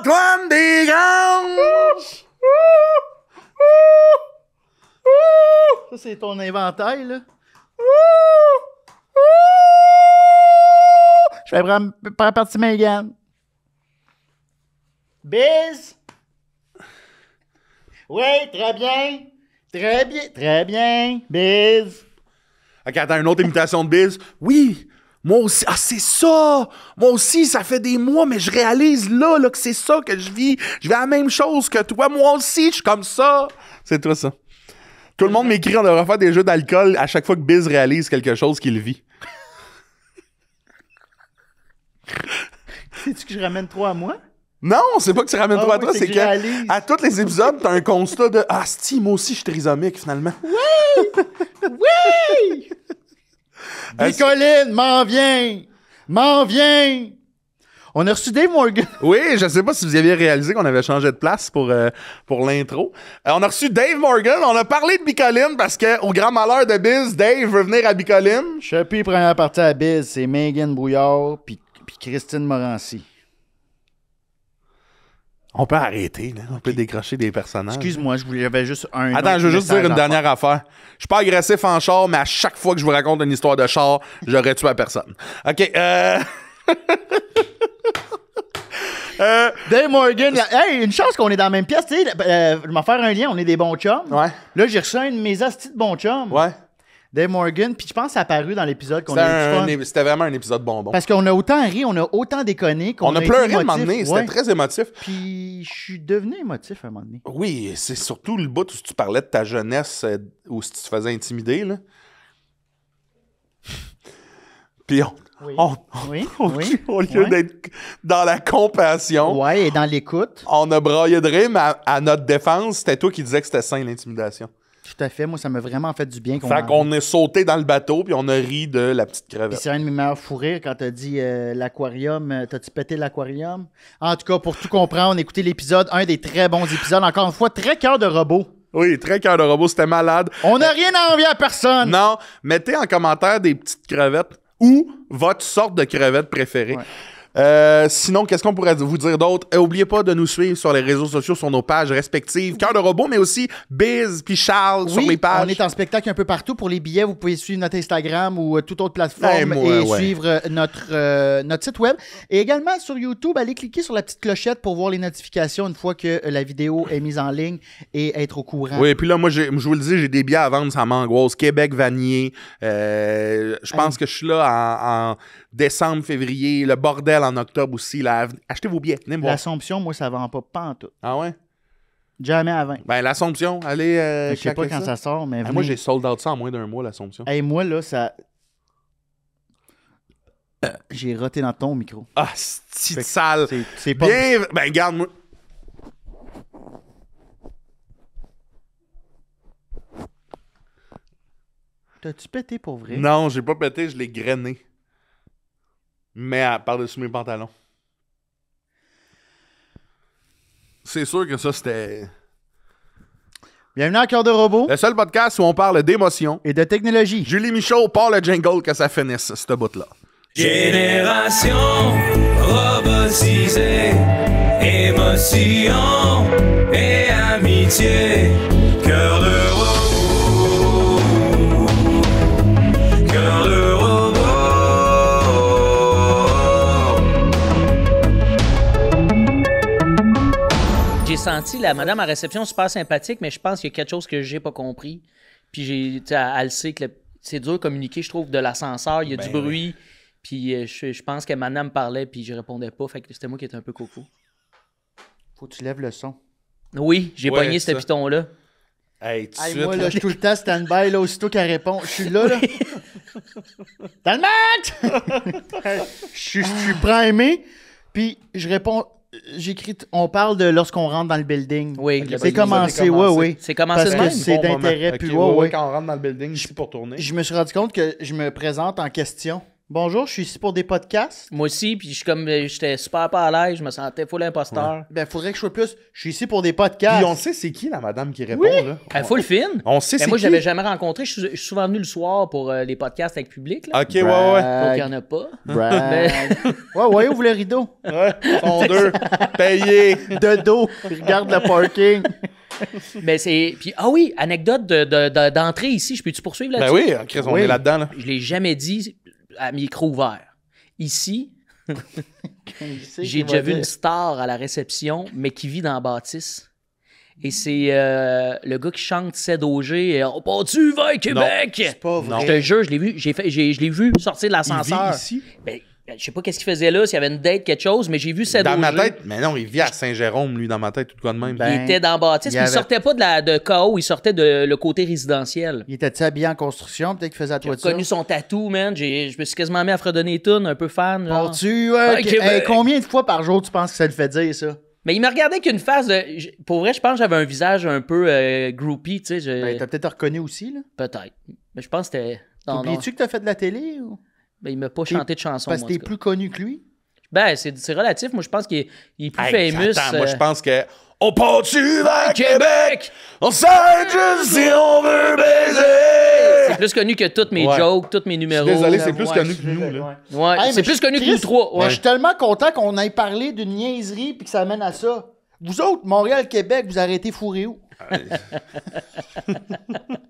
Antoine Desgranges! Ça, c'est ton inventaire, là. Je vais prendre partie Megan. Biz! Oui, très bien. Très bien. Très bien. Biz! Ok, attends, une autre imitation de Biz. Oui, moi aussi. Ah, c'est ça! Moi aussi, ça fait des mois, mais je réalise là que c'est ça que je vis. Je vis la même chose que toi. Moi aussi, je suis comme ça. C'est toi, ça. Tout le monde m'écrit, on devrait faire des jeux d'alcool à chaque fois que Biz réalise quelque chose qu'il vit. Sais-tu que je ramène 3 à moi? Non, c'est pas que tu ramènes toi à toi, c'est que que je réalise. à tous les épisodes, t'as un constat de ah, si, moi aussi, je suis trisomique, finalement. Oui! Bicoline, m'en viens! M'en viens! On a reçu Dave Morgan. Oui, je sais pas si vous aviez réalisé qu'on avait changé de place pour l'intro. On a reçu Dave Morgan, on a parlé de Bicoline parce que, au grand malheur de Biz, Dave veut venir à Bicoline. Chapitre première partie à Biz, c'est Megan Brouillard puis Christine Morancy. On peut arrêter, là. On peut décrocher des personnages. Excuse-moi, j'avais juste un. Attends, je veux juste dire une dernière affaire. Je suis pas agressif en char, mais à chaque fois que je vous raconte une histoire de char, j'aurais tué la personne. OK, Dave Morgan, hey, une chance qu'on est dans la même pièce, tu sais. Je vais faire un lien, on est des bons chums. Ouais. Là, j'ai reçu un de mes astis de bons chums. Ouais. Dave Morgan, puis je pense que ça a apparu dans l'épisode qu'on a eu du fun. C'était vraiment un épisode bonbon. Parce qu'on a autant ri, on a autant déconné qu'on On a été pleuré à un émotif. moment donné, c'était Ouais. très émotif. Puis je suis devenu émotif à un moment donné. Oui, c'est surtout le bout où tu parlais de ta jeunesse, où tu te faisais intimider, là. Puis Oui. au lieu Ouais. d'être dans la compassion, Ouais, et dans l'écoute. on a braillé de rire, mais à notre défense, c'était toi qui disais que c'était sain, l'intimidation. Tout à fait. Moi, ça m'a vraiment fait du bien. Fait qu'on est sauté dans le bateau, puis on a ri de la petite Puis crevette. c'est un de mes meilleurs fous rires quand t'as dit l'aquarium. T'as-tu pété l'aquarium? En tout cas, pour tout comprendre, écoutez l'épisode, un des très bons épisodes. Encore une fois, très cœur de robot. Oui, très cœur de robot, c'était malade. On n'a rien à envier à personne. Non, mettez en commentaire des petites crevettes ou votre sorte de crevette préférée. Ouais. Sinon, qu'est-ce qu'on pourrait vous dire d'autre? N'oubliez pas de nous suivre sur les réseaux sociaux, sur nos pages respectives. Cœur de robot, mais aussi Biz puis Charles sur les pages. On est en spectacle un peu partout. Pour les billets, vous pouvez suivre notre Instagram ou toute autre plateforme suivre notre site web. Et également sur YouTube, allez cliquer sur la petite clochette pour voir les notifications une fois que la vidéo est mise en ligne et être au courant. Oui, puis là, moi, je vous le dis, j'ai des billets à vendre, ça m'angoisse. Québec, Vanier. Je pense que je suis là en décembre, février. Le bordel en octobre aussi. Là. Achetez vos billets. Venez me voir. L'Assomption, moi, ça vend pas pantoute. Ah ouais? Jamais avant. Ben, l'Assomption, allez. Je sais pas quand ça sort, mais moi, j'ai sold out ça en moins d'un mois, l'Assomption. Hey, moi, là, ça... J'ai roté dans ton micro. Ah, c'est sale. C'est pas... Bien. Ben, garde-moi. T'as-tu pété pour vrai? Non, j'ai pas pété, je l'ai grainé. Mais par-dessus mes pantalons. C'est sûr que ça, c'était... Bienvenue à Cœur de robot Le seul podcast où on parle d'émotion. et de technologie. Julie Michaud part le jingle que ça finisse, ce bout-là. Génération robotisée, émotion et amitié, cœur de robot, cœur de robot. J'ai senti la madame à réception super sympathique, mais je pense qu'il y a quelque chose que j'ai pas compris. Puis tu sais, elle sait que c'est dur de communiquer, je trouve, de l'ascenseur, il y a du bruit. Puis je pense que madame parlait, puis je répondais pas. Fait que c'était moi qui étais un peu coco. Faut que tu lèves le son. Oui, j'ai Ouais, pogné ce ça. piton-là. Hey, tout de Hey, suite. moi, là, je suis tout le temps stand-by, là, aussitôt qu'elle répond. Je suis là, là. Dans le match! Je suis primé, puis je réponds... J'écris... On parle de lorsqu'on rentre dans le building. Oui, Ok, le- C'est ça, commencé, c'est commencé. oui. c'est commencé Parce de que même. c'est d'intérêt, puis ouais. Quand on rentre dans le building, je suis pour tourner. Je me suis rendu compte que je me présente en question. Bonjour, je suis ici pour des podcasts. Moi aussi, puis j'étais super pas à l'aise, je me sentais full imposteur. Ben, faudrait que je sois plus. Je suis ici pour des podcasts. Puis on sait c'est qui la madame qui répond, là. Full fine. On sait c'est moi, qui. je l'avais jamais rencontré. Je suis souvent venu le soir pour les podcasts avec public. Là. Ok, ouais. Donc, il n'y en a pas. Brag. Ouais, ouvre le rideau. Ouais, sont deux. Payés. De dos. Regarde le parking. Mais c'est. Puis, ah oui, anecdote d'entrée ici. Je peux-tu poursuivre là-dessus? Ben oui, Chris, on est là-dedans, là. Je l'ai jamais dit à micro ouvert. Ici, j'ai déjà vu une star à la réception, mais qui vit dans la bâtisse. Et c'est le gars qui chante Ced Auger. On part-tu vers Québec? C'est pas vrai. Je te jure, je l'ai vu. Je l'ai vu sortir de l'ascenseur. Il vit ici? Ben, je sais pas qu'est-ce qu'il faisait là, s'il y avait une date, quelque chose, mais j'ai vu Ced Auger. Dans ma tête, mais non, il vit à Saint-Jérôme, lui, dans ma tête, tout quoi de même. Ben, il était dans la bâtisse, il puis il avait- sortait pas de KO, il sortait de le côté résidentiel. Il était-tu habillé en construction? Peut-être qu'il faisait à J'ai toi de ça. reconnu son tatou, man. Je me suis quasiment mis à fredonner les tunes, un peu fan. genre. Tu Québec. combien de fois par jour tu penses que ça le fait dire, ça? Mais il me regardait qu'une face de. Pour vrai, je pense que j'avais un visage un peu groupie, tu sais. Ben, t'as peut-être reconnu aussi, là. Peut-être. Mais je pense que c'était. Non, Oublies-tu que t'as fait de la télé? Ou... Ben, il m'a pas chanté de chanson. Parce que moi, en t'es tout cas. plus connu que lui? Ben, c'est relatif. Moi, je pense qu'il est plus Hey, famous. attends, moi, je pense que... On part-tu vers Québec! Québec? On s'arrête juste si on veut C'est baiser! plus connu que tous mes Ouais. jokes, tous mes numéros. Désolé, c'est plus Ouais, connu je que suis nous, désolé, là. ouais. Ouais, Hey, c'est mais plus connu que Chris, nous trois. Je suis tellement content qu'on ait parlé d'une niaiserie puis que ça amène à ça. Vous autres, Montréal, Québec, vous arrêtez fourré où?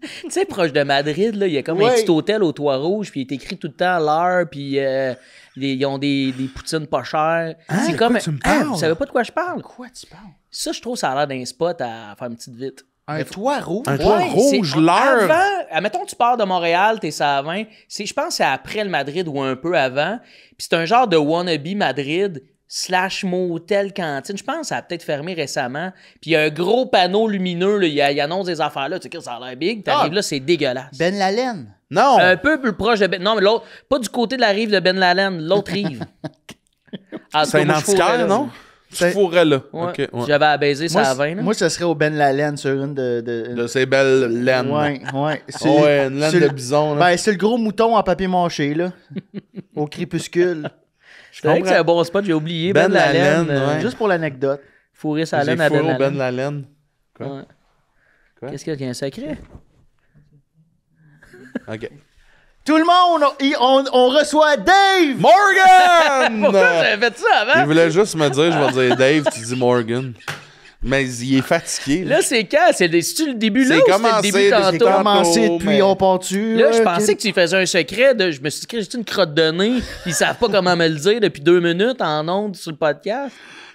Tu sais, proche de Madrid, là, il y a comme un Ouais. petit hôtel au toit rouge, puis il est écrit tout le temps l'heure, puis ils ont des poutines pas chères. C'est de comme. quoi tu me parles? Vous savez pas de quoi je parle? Quoi tu parles? Ça, je trouve ça a l'air d'un spot à faire une petite vite. Un toit rouge? Un toit rouge, l'heure. Avant, admettons que tu pars de Montréal, t'es à 20, je pense que c'est après le Madrid ou un peu avant. Puis c'est un genre de wannabe Madrid / motel cantine. Je pense que ça a peut-être fermé récemment. Puis il y a un gros panneau lumineux, là, il annonce des affaires là. Tu sais que ça a l'air big. T'arrives là, c'est dégueulasse. Ben Lalen. Non! Un peu plus proche de Ben. Non, mais l'autre, pas du côté de la rive de Ben Lalen, l'autre rive. Ah, C'est un moi, je fourrais, antiquaire, là. non? Tu fourrais là. Ouais. Ok, ouais. J'avais à baiser ça à 20. là. Moi, ce serait au Ben Lalen sur une De ces belles laines. Ouais. Ouais, une laine c'est de le- bison, là. Ben, c'est le gros mouton en papier mâché, là. Au crépuscule. C'est vrai que c'est un bon spot, j'ai oublié. Ben Ben Lalen. Lalen, ouais. Juste pour l'anecdote. Fourrer sa J'ai laine à fourré Ben au Ben Lalen. Lalen. Quoi? Ouais. Quoi? Qu'est-ce qu'il y a un secret? OK. Tout le monde, on reçoit Dave! Morgan! Pourquoi j'avais fait ça Il avant? voulait juste me dire, je vais dire Dave, tu dis Morgan. Mais il est fatigué. Là, c'est quand? C'est-tu le début là C'est ou c'était commencé le début depuis tantôt? tantôt. Commencé depuis, mais- on part-tu? Là, je pensais que tu faisais un secret. Je me suis dit, j'ai une crotte de nez. Ils savent pas comment me le dire depuis 2 minutes en ondes sur le podcast.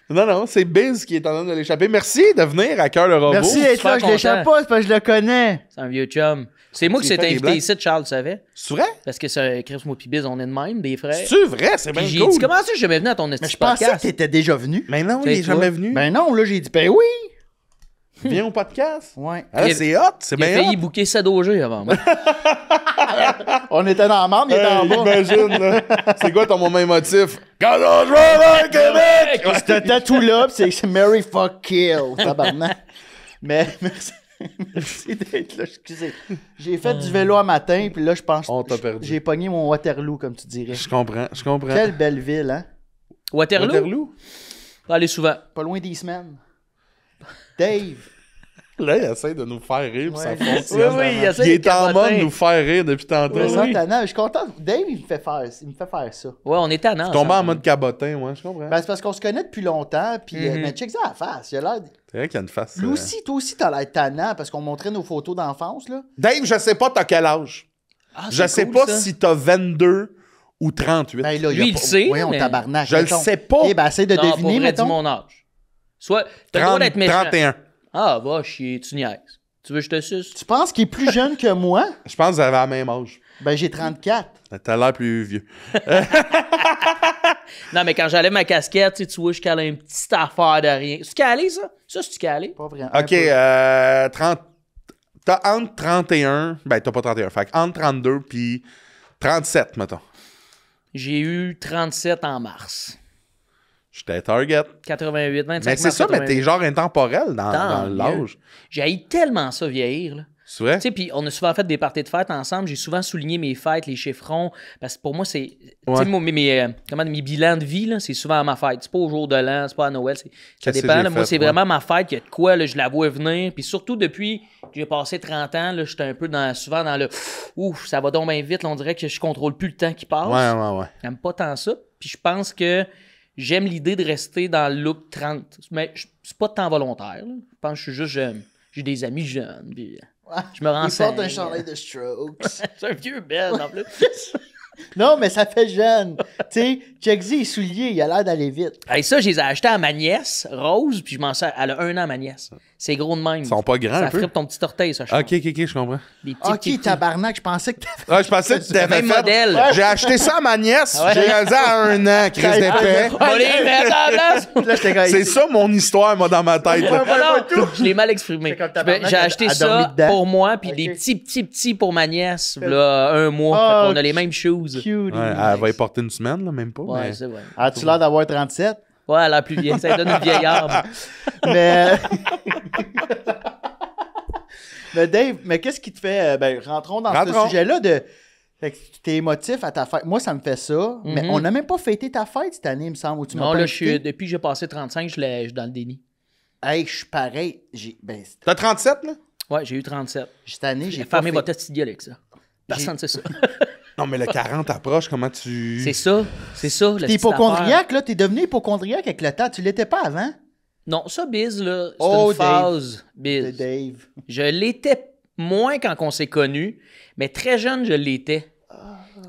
Non, c'est Biz qui est en train de l'échapper. Merci de venir à Cœur le Robot. Merci d'être super là, je l'échappe content. pas, c'est parce que je le connais. C'est un vieux chum. C'est moi qui Tu s'est fais des invité blagues? ici, Charles, tu savais? C'est vrai? Parce que c'est Chris, moi pis Biz, on est de même, des frères. C'est vrai? C'est bien Puis j'ai cool. dit, comment ça, je suis jamais venu à ton Mais petit je pensais que podcast? t'étais déjà venu. Mais non, il T'sais, est jamais toi. venu. Ben non, là, j'ai dit, ben oui. Viens au podcast. Ouais. Ah, là, c'est hot. C'est J'ai bien failli hot. booker Ced Auger avant moi. On était dans la marde, il était en bas. Imagine, là. C'est quoi ton moment émotif? Quand on joue à Québec! Ce tatou-là, pis c'est Mary Fuck Kill, tabarnak. Mais merci. Merci d'être là, excusez. J'ai fait du vélo un matin, puis là, je pense On t'a perdu. j'ai pogné mon Waterloo, comme tu dirais. Je comprends. Quelle belle ville, hein? Waterloo? Waterloo? Pas aller souvent. Pas loin des semaines. Dave. Là, il essaie de nous faire rire, puis ça Ouais. fonctionne. Oui, il essaie Il de est en capoter. mode de nous faire rire depuis tantôt. Je me sens Oui. tannant. Je suis content. Dave, il me fait faire ça. Ouais, on est tannant. Tombé en ensemble. mode cabotin, ouais, je comprends. Ben, c'est parce qu'on se connaît depuis longtemps, puis mais check ça à la face. Il a l'air. C'est vrai qu'il y a une face. Lui aussi, toi aussi, t'as l'air tannant parce qu'on montrait nos photos d'enfance, là. Dave, je sais pas t'as quel âge. Ah, Je c'est sais cool, pas ça. si t'as 22 ou 38. Ben, là, Lui, il le sait, Voyons, mais- tabarnak. Je le mettons. sais pas. Eh ben, essaye de Non, pour deviner, vrai, dis mettons. mon âge. Soit, t'as le droit d'être méchant. 31. Ah, va chier, tu niaises. Tu veux que je te suce? Tu penses qu'il est plus jeune que moi? Je pense que vous avez la même âge. Ben, j'ai 34. T'as l'air plus vieux. Non, mais quand j'enlève ma casquette, tu vois, je cale une petite affaire de rien. C'est calé, ça? Ça, c'est calé? Pas vraiment. OK, Un peu. 30... T'as entre 31... Ben, t'as pas 31. Fait que entre 32 puis 37, mettons. J'ai eu 37 en mars. J'étais target. 88, 25 Mais c'est mars ça, mais 88. t'es genre intemporel dans Tant mieux. l'âge. J'ai haï tellement ça vieillir, là. C'est vrai? Tu sais, puis on a souvent fait des parties de fête ensemble. J'ai souvent souligné mes fêtes, les chiffrons, parce que pour moi, c'est... Tu sais, mes bilans de vie, là, c'est souvent à ma fête. C'est pas au jour de l'an, c'est pas à Noël. Ça dépend. Là. Moi, c'est vraiment ma fête. Il y a de quoi, là, je la vois venir. Puis surtout, depuis que j'ai passé 30 ans, là, j'étais un peu souvent dans le... Ouf, ça va donc bien vite. Là, on dirait que je contrôle plus le temps qui passe. Ouais. J'aime pas tant ça. Puis je pense que j'aime l'idée de rester dans le look 30. Mais c'est pas tant volontaire. Là. Je pense que je suis juste jeune. J'ai des amis jeunes. Puis... Je me renseigne. Il porte un chandail de Strokes. C'est un vieux Ben en plus. Non, mais ça fait jeune. Tu sais, Checksy est soulier, il a l'air d'aller vite. Hey, ça, je les ai achetés à ma nièce, Rose, puis je m'en sers. Elle a 1 an, ma nièce. C'est gros de même. Ils sont pas grands, ça un peu? frippe ton petit orteil, ça, je Ok, je comprends. Des petits Ok, tabarnak, je pensais que t'avais... Ouais, je pensais que tu t'avais même fait... modèle. Ouais. J'ai acheté ça à ma nièce, j'ai réalisé à 1 an, Chris d'épais. On les met à la place. Là, j'étais comme... C'est ça mon histoire, moi, dans ma tête. Là. Non, je l'ai mal exprimé. comme tabarnak, J'ai acheté elle a dormi ça dedans. pour moi, puis Ok. des petits pour ma nièce, là, 1 mois. Fait qu'on a les mêmes shoes. Cute. Ouais, elle va y porter une semaine, là, même pas. Ouais, mais... c'est vrai. As-tu l'air d'avoir 37? Ouais, elle a l'air plus vieille. Ça lui donne une vieille arme. Mais... mais Dave, mais qu'est-ce qui te fait... rentrons dans ce sujet-là de... Fait que t'es émotif à ta fête. Moi, ça me fait ça. Mais on n'a même pas fêté ta fête cette année, il me semble. Où tu m'as Non, pas là, invité. depuis que j'ai passé 35, je suis dans le déni. Hey, je suis pareil. T'as 37, là? Ouais, j'ai eu 37. Cette année, j'ai J'ai pas fermé fait... votre petite gueule avec ça. Personne ne sait ça. Non, mais le 40 approche, comment tu... C'est ça. la T'es petite hypochondriaque, là. T'es devenu hypochondriaque avec le temps. Tu l'étais pas avant? affaire. Non, ça, Biz, là, c'est Oh, une phase. Biz. Dave. Je l'étais moins quand on s'est connus, mais très jeune, je l'étais.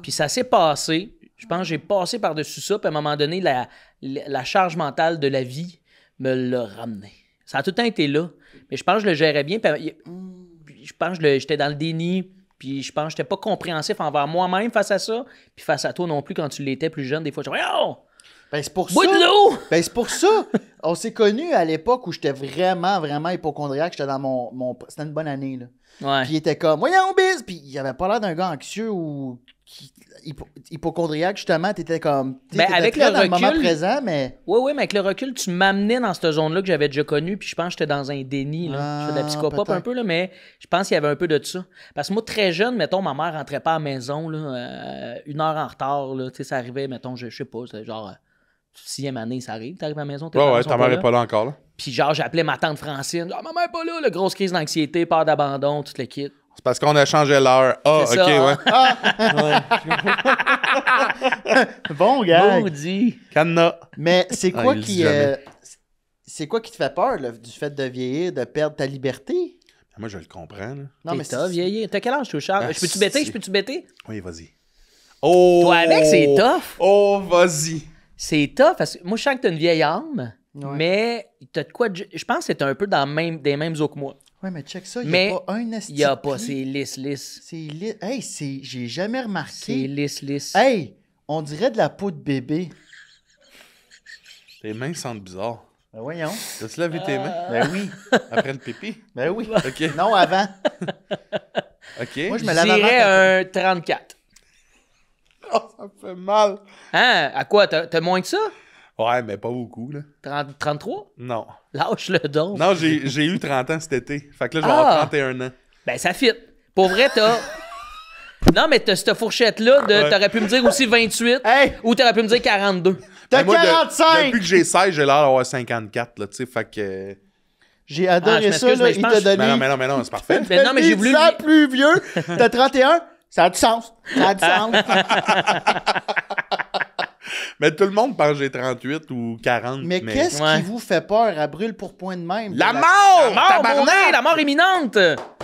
Puis ça s'est passé. Je pense que j'ai passé par-dessus ça, puis à un moment donné, la charge mentale de la vie me l'a ramené. Ça a tout le temps été là. Mais je pense que je le gérais bien. Puis je pense que j'étais dans le déni. Puis je pense que j'étais pas compréhensif envers moi-même face à ça. Puis face à toi non plus quand tu l'étais plus jeune. Des fois, je disais, oh! Ben, c'est pour Bois ça. de l'eau! Ben, c'est pour ça. On s'est connus à l'époque où j'étais vraiment hypochondriaque. J'étais dans mon... C'était une bonne année, là. Ouais. Puis il était comme, voyons, Biz! Puis il avait pas l'air d'un gars anxieux ou hypochondriaque, justement. T'étais comme... T'étais avec très le dans le moment recul- présent, mais... Oui, mais avec le recul, tu m'amenais dans cette zone-là que j'avais déjà connue, puis je pense que j'étais dans un déni. Là. Ah, Je fais de la psychopop peut-être. un peu, là, mais je pense qu'il y avait un peu de ça. Parce que moi, très jeune, mettons, ma mère rentrait pas à la maison, là, 1 heure en retard. Là, ça arrivait, mettons, je sais pas, c'est genre 6e année, ça arrive, t'arrives à la maison, tes parents Ouais, sont ta mère là. est pas là encore, là. Puis genre, j'appelais ma tante Francine, genre, ma mère est pas là, grosse crise d'anxiété, peur d'abandon, tout le kit. C'est parce qu'on a changé l'heure. Ah, C'est ok, ça. ouais. Bon, gars. Maudit. Cadenas. Mais c'est Ah, quoi il le qui... dit jamais. c'est quoi qui te fait peur, là, du fait de vieillir, de perdre ta liberté? Moi, je le comprends, là. Non, mais T'as vieilli. T'as quel âge, toi, Charles? Ah, Je peux-tu c'est- bêter? Oui, vas-y. Oh! Toi, avec, c'est tough. Oh, vas-y. C'est tough, parce que moi, je sens que t'as une vieille âme, Ouais. mais t'as de quoi... Je pense que t'es un peu dans des mêmes eaux que moi. Ouais, mais check ça, il Mais n'y a pas un esti Il y a de pas, pli. c'est lisse. C'est lisse. Hey, j'ai jamais C'est remarqué. lisse. Hey, on dirait de la peau de bébé. Tes mains sentent bizarre. Ben voyons. T'as-tu lavé tes mains Ben oui. après le pipi? Ben oui. OK. Non, avant. OK. Moi, je Je me lave dirais avant. un 34. Oh, ça me fait mal. Hein? À quoi? T'as moins que ça? Ouais, mais pas beaucoup, là. 33? Non. Lâche le don. Non, j'ai eu 30 ans cet été. Fait que là, je vais avoir 31 ans. Ben, ça fit. Pour vrai, t'as... Non, mais t'as cette fourchette-là de... Ouais. T'aurais pu me dire aussi 28 Hey, ou t'aurais pu me dire 42. t'as Ben, moi, 45! depuis que j'ai 16, j'ai l'air d'avoir 54, là, tu sais. Fait que... J'ai Ah, adoré je ça, m'excuse, là. mais je Il pense t'a que- donné... Mais non, c'est parfait. Mais non, mais j'ai voulu... 10 ans plus vieux. T'as 31. Ça a du sens. Ça a du sens. Mais tout le monde pense que j'ai 38 ou 40. Mais qu'est-ce Ouais. qui vous fait peur à brûle pour point de même? La De mort! Mort, Tabarnak! mourir, la mort imminente!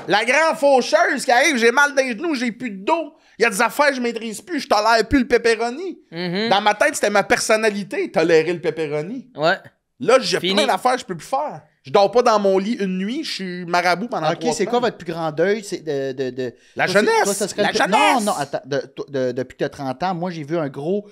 La grande faucheuse qui arrive, j'ai mal dans les genoux, j'ai plus de dos. Il y a des affaires que je maîtrise plus, je tolère plus le pepperoni. Mhm. Dans ma tête, c'était ma personnalité, tolérer le pepperoni. Ouais. Là, j'ai Fini. plein d'affaires que je peux plus faire. Je dors pas dans mon lit une nuit, je suis marabout pendant 3 OK, c'est quoi votre plus grand deuil? C'est de... La Toi, jeunesse! toi, ça serait La le- jeunesse! Non, attends. Depuis que tu as 30 ans, moi, j'ai vu un gros...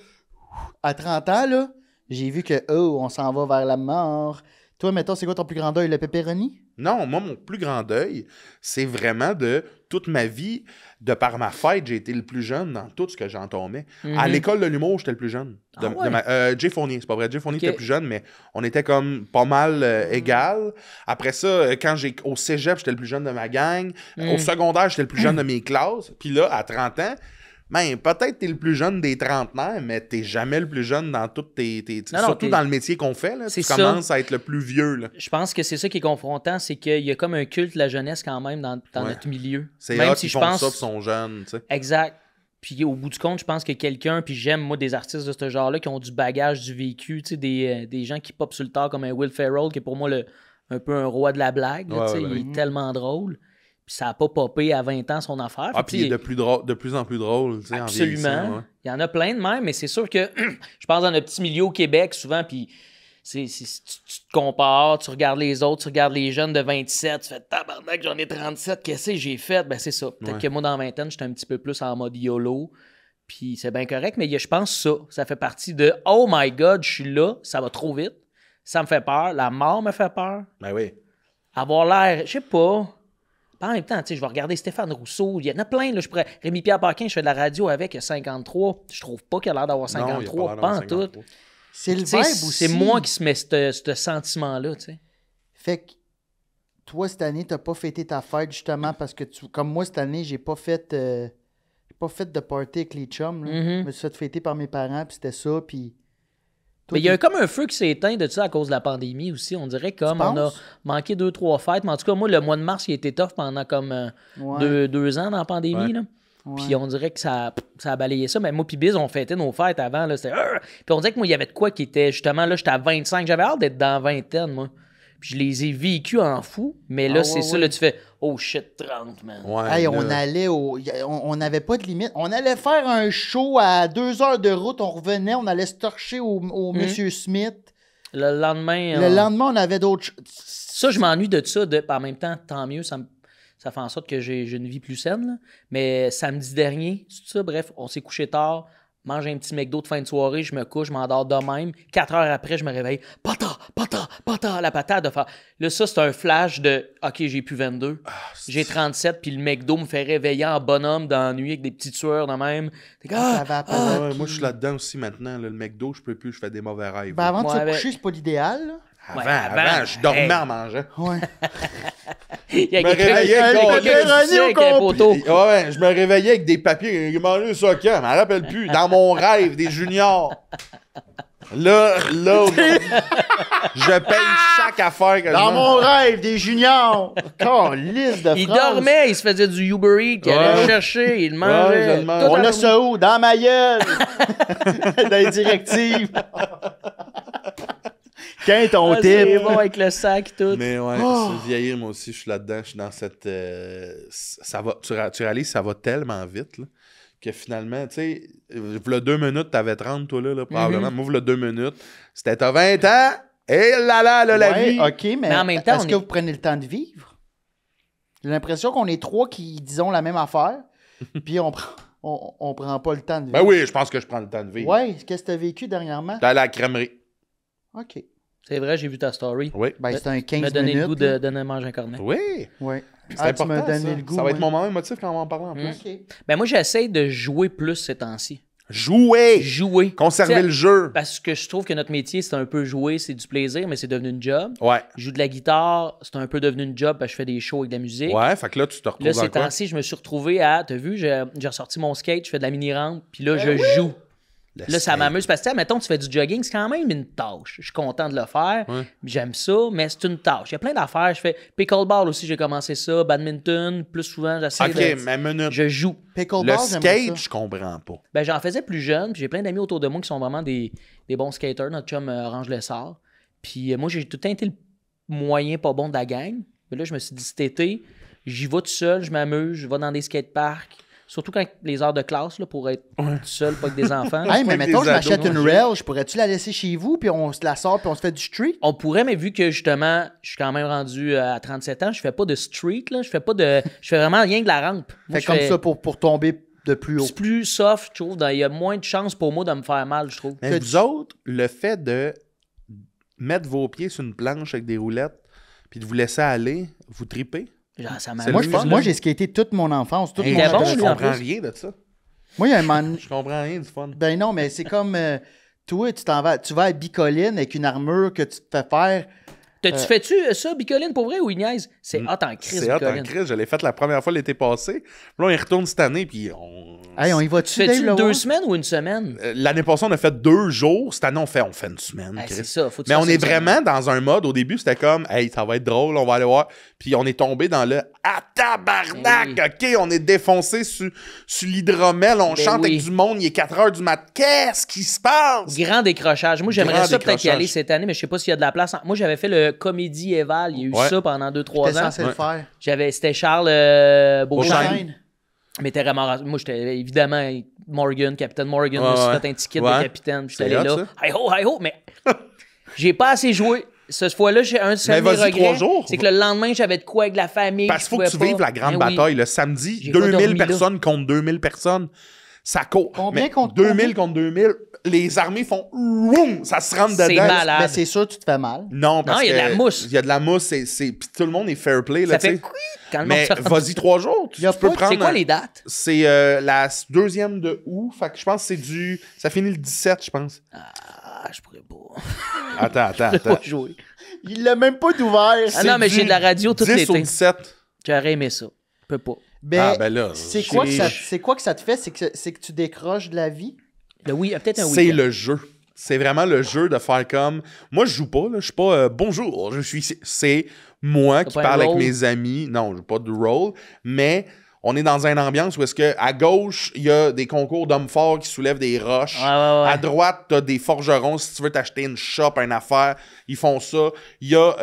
À 30 ans, là, j'ai vu que, oh, on s'en va vers la mort. Toi, mettons, c'est quoi ton plus grand deuil? Le pepperoni? Non, moi, mon plus grand deuil, c'est vraiment de toute ma vie, de par ma fête, j'ai été le plus jeune dans tout ce que j'entombais. À l'école de l'humour, j'étais le plus jeune. Jay Fournier, c'est pas vrai. Jay Fournier était le plus jeune, mais on était comme pas mal égal. Après ça, au cégep, j'étais le plus jeune de ma gang. Au secondaire, j'étais le plus jeune de mes classes. Puis là, à 30 ans, ben, peut-être t'es le plus jeune des trentenaires, mais t'es jamais le plus jeune dans toutes surtout dans le métier qu'on fait, là, tu commences à être le plus vieux. Là. Je pense que c'est ça qui est confrontant, c'est qu'il y a comme un culte de la jeunesse quand même dans notre milieu. C'est même si je pense ça, sont jeunes, tu sais. Exact. Puis au bout du compte, je pense que quelqu'un, puis j'aime moi des artistes de ce genre-là qui ont du bagage, du vécu, tu sais, des gens qui popent sur le tard comme un Will Ferrell, qui est pour moi un peu un roi de la blague, là, il est tellement drôle. Puis ça n'a pas popé à 20 ans son affaire. Puis il est de plus en plus drôle. Absolument. Il y en a plein de même, mais c'est sûr que je pense dans notre petit milieu au Québec, souvent, puis tu te compares, tu regardes les autres, tu regardes les jeunes de 27, tu fais tabarnak, j'en ai 37, qu'est-ce que j'ai fait? Ben c'est ça. Peut-être que moi, dans 20 ans, j'étais un petit peu plus en mode YOLO. Puis c'est bien correct, mais je pense ça fait partie de « Oh my God, je suis là, ça va trop vite. Ça me fait peur. La mort me fait peur. » Ben oui. Avoir l'air, je sais pas... En même temps, je vais regarder Stéphane Rousseau. Il y en a plein. Là, Rémi-Pierre Paquin, je fais de la radio avec, il a 53. Je trouve pas qu'il a l'air d'avoir 53. Non, pas en tout. C'est le vibe aussi. C'est moi qui se mets ce sentiment-là. T'sais. Fait que toi, cette année, t'as pas fêté ta fête justement parce que, comme moi, cette année, j'ai pas fait de party avec les chums. Là. Je me suis fait fêter par mes parents, puis c'était ça. Puis... Mais il y a comme un feu qui s'est éteint de ça à cause de la pandémie aussi. On dirait comme on a manqué 2-3 fêtes. Mais en tout cas, moi, le mois de mars, il a été tough pendant comme 2 ans dans la pandémie. Là. Puis on dirait que ça a balayé ça. Mais moi puis Biz, on fêtait nos fêtes avant. Là, puis on dirait que moi, il y avait de quoi qui était justement là, j'étais à 25. J'avais hâte d'être dans la vingtaine, moi. Puis je les ai vécus en fou. Mais là, c'est ça, là, tu fais oh shit, 30, man. Ouais, hey, on allait on n'avait pas de limite. On allait faire un show à 2 heures de route. On revenait, on allait se torcher au Monsieur Smith. Le lendemain. Le lendemain, on avait d'autres. Ça, je m'ennuie de ça. En même temps, tant mieux. Ça fait en sorte que j'ai une vie plus saine. Là. Mais samedi dernier, c'est tout ça. Bref, on s'est couché tard. Mange un petit McDo de fin de soirée, je me couche, je m'endors de même. 4 heures après, je me réveille. Pata, la patate de faire. Là, ça, c'est un flash de OK, j'ai plus 22. J'ai 37, puis le McDo me fait réveiller en bonhomme dans la nuit avec des petites sueurs de même. Moi, je suis là-dedans aussi maintenant. Là, le McDo, je peux plus, je fais des mauvais rêves. Ben, avant de se coucher, c'est pas l'idéal. Là. Avant, je dormais en mangeant. Ouais. Il y a je me réveillais avec un poteau. Ouais, je me réveillais avec des papiers. J'ai mangé ça quand? Je m'en rappelle plus. Dans mon rêve, des juniors. Là, je paye chaque affaire que dans mon rêve, des juniors. Liste de phrases. Il dormait, il se faisait du Uber Eats, il allait chercher, il mangeait. On a ça où? Dans ma gueule. Dans les directives. Quand ton type? C'est bon avec le sac tout. Mais ouais, vieillir, moi aussi, je suis là-dedans. Je suis dans cette... ça va, tu réalises, ça va tellement vite, là, que finalement, tu sais, v'là 2 minutes, t'avais 30, toi, là probablement. Moi, v'là 2 minutes, c'était t'as 20 ans, et la vie. OK, mais en même temps, est-ce que vous prenez le temps de vivre? J'ai l'impression qu'on est 3 qui disons la même affaire, puis on prend pas le temps de vivre. Ben oui, je pense que je prends le temps de vivre. Ouais, qu'est-ce que t'as vécu dernièrement? T'es allé à la crèmerie. OK. C'est vrai, j'ai vu ta story. Oui. Ben, c'était un 15 minutes. Tu m'as donné le goût de manger un cornet. Oui. C'est important, tu m'as donné le goût. Ça va être mon moment émotif quand on va en parler en plus. Okay. Ben moi, j'essaie de jouer plus ces temps-ci. Jouer. Conserver le jeu. Parce que je trouve que notre métier, c'est un peu jouer, c'est du plaisir, mais c'est devenu une job. Ouais. Je joue de la guitare, c'est un peu devenu une job parce que je fais des shows avec de la musique. Ouais, fait que là, tu te retrouves là, dans ces temps-ci, je me suis retrouvé à... T'as vu, j'ai ressorti mon skate, je fais de la mini-rampe, puis là, je joue. Là, ça m'amuse parce que, mettons, tu fais du jogging, c'est quand même une tâche. Je suis content de le faire. J'aime ça, mais c'est une tâche. Il y a plein d'affaires. Je fais pickleball aussi, j'ai commencé ça. Badminton, plus souvent, j'essaie de... mais minute. Je joue. Pickleball, le skate, je comprends pas. Ben, j'en faisais plus jeune, puis j'ai plein d'amis autour de moi qui sont vraiment des bons skaters. Notre chum Orange Lessard. Puis moi, j'ai tout le temps été le moyen pas bon de la gang. Mais là, je me suis dit, cet été, j'y vais tout seul, je m'amuse, je vais dans des skateparks. Surtout quand les heures de classe, là, pour être tout seul, pas avec des enfants. Hey, mais mettons, je m'achète une rail, pourrais-tu la laisser chez vous, puis on se la sort, puis on se fait du street? On pourrait, mais vu que, justement, je suis quand même rendu à 37 ans, je fais pas de street, là, je fais vraiment rien que la rampe. Moi, comme ça pour tomber de plus haut. C'est plus soft, je trouve. Il y a moins de chances pour moi de me faire mal, je trouve. Mais vous autres, le fait de mettre vos pieds sur une planche avec des roulettes puis de vous laisser aller, vous tripez? Genre, ça C'est Moi, le fun, moi j'ai skaté toute mon enfance. Toute Hey, mon était bon, je lui, en comprends plus. rien de ça. Moi, il y a un moment... Je comprends rien du fun. Ben non, mais c'est comme... toi, tu vas à Bicoline avec une armure que tu te fais faire... T'as-tu fait-tu ça, Bicoline, pour vrai, ou il niaise? C'est hot en crise, C'est hot en Bicoline. crise. Je l'ai fait la première fois l'été passé. Puis là, on y retourne cette année, puis on... Hey, on y va-tu, Fais-tu Dave, le 2 voir? semaines ou une semaine? L'année passée, on a fait 2 jours. Cette année, on fait une semaine. Ah, Chris. c'est ça, faut que tu Mais on fasses est une semaine. vraiment dans un mode, au début, c'était comme, hey, ça va être drôle, on va aller voir. Puis on est tombé dans le, ah, tabarnak, Eh OK, on est défoncé sur l'hydromel, on Ben chante oui. avec du monde, il est 4 heures du mat. Qu'est-ce qui se passe? Grand décrochage. Moi, j'aimerais Grand ça peut-être y décrochage. aller cette année, mais je sais pas s'il y a de la place. Moi, j'avais fait le Comédie Eval. Il y a eu Ouais. ça pendant 2-3 T'es ans. censé le faire. C'était Charles Beauchesne. Beauchesne. Mais t'es vraiment... Moi, j'étais évidemment Morgan, Capitaine Morgan. Ouais, je me suis ouais. fait un ticket Ouais. de capitaine. Puis C'est j'étais allé hot, là. Hi ho, mais j'ai pas assez joué. Cette fois-là, j'ai un seul Mais de mes vas-y, 3 regrets. jours. C'est que le lendemain, j'avais de quoi avec la famille. Parce qu'il faut que tu vives la grande Ben oui. bataille. Le samedi, J'ai pas 2000 dormi, là. personnes contre 2000 personnes. Ça court. Combien Mais contre 2000 combien? contre 2000, les armées font woum, ça se rentre dedans. C'est malade. Mais c'est sûr, tu te fais mal. Non, parce Non, il y a de que la mousse. Il y a de la mousse, puis tout le monde est fair play. Là, Ça tu fait sais. couic quand le monde Mais se rentre. vas-y 3 jours. Tu Y a peux pas- prendre. C'est quoi les dates? C'est la 2e de août. Fait que je pense que c'est du. Ça finit le 17, je pense. Ah, je pourrais pas. Attends. Pas jouer. Il l'a même pas d'ouvert. Ah non, mais j'ai de la radio tout 10 au l'été. 17. J'aurais aimé ça. Je peux pas. Ben, Ah, ben là, c'est j'ai- quoi que ça te fait? C'est que tu décroches de la vie? Oui, peut-être un C'est week-end. le jeu. C'est vraiment le jeu de faire comme. Moi, je joue pas, là. Je suis pas bonjour, je suis ici. C'est moi qui pas un parle avec rôle? mes amis. Non, je joue pas de rôle, mais on est dans une ambiance où est-ce que à gauche, il y a des concours d'hommes forts qui soulèvent des roches. Ouais. À droite, t'as des forgerons. Si tu veux t'acheter une shop, une affaire, ils font ça. Il y a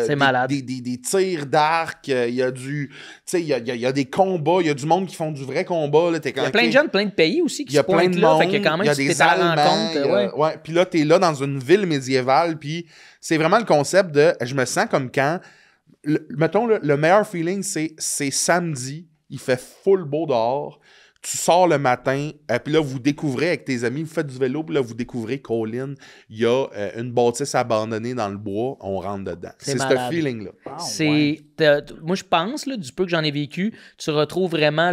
C'est des, malade. des tirs d'arc. Il y a du. Tu sais, il y a des combats. Il y a du monde qui font du vrai combat. Là. Il y a plein de gens de plein de pays aussi qui Il y a se plein pointent de là. monde, Fait qu'il y a quand même, il y a si des t'es à la Allemands, rencontre, il y a- ouais. Puis là, t'es là dans une ville médiévale, puis c'est vraiment le concept de, je me sens comme quand, mettons, le meilleur feeling, c'est samedi, il fait full beau dehors, tu sors le matin, puis là, vous découvrez avec tes amis, vous faites du vélo, puis là, vous découvrez Colin, il y a une bâtisse abandonnée dans le bois, on rentre dedans. C'est C'est ce malade. feeling-là. Moi, je pense, là, du peu que j'en ai vécu, tu retrouves vraiment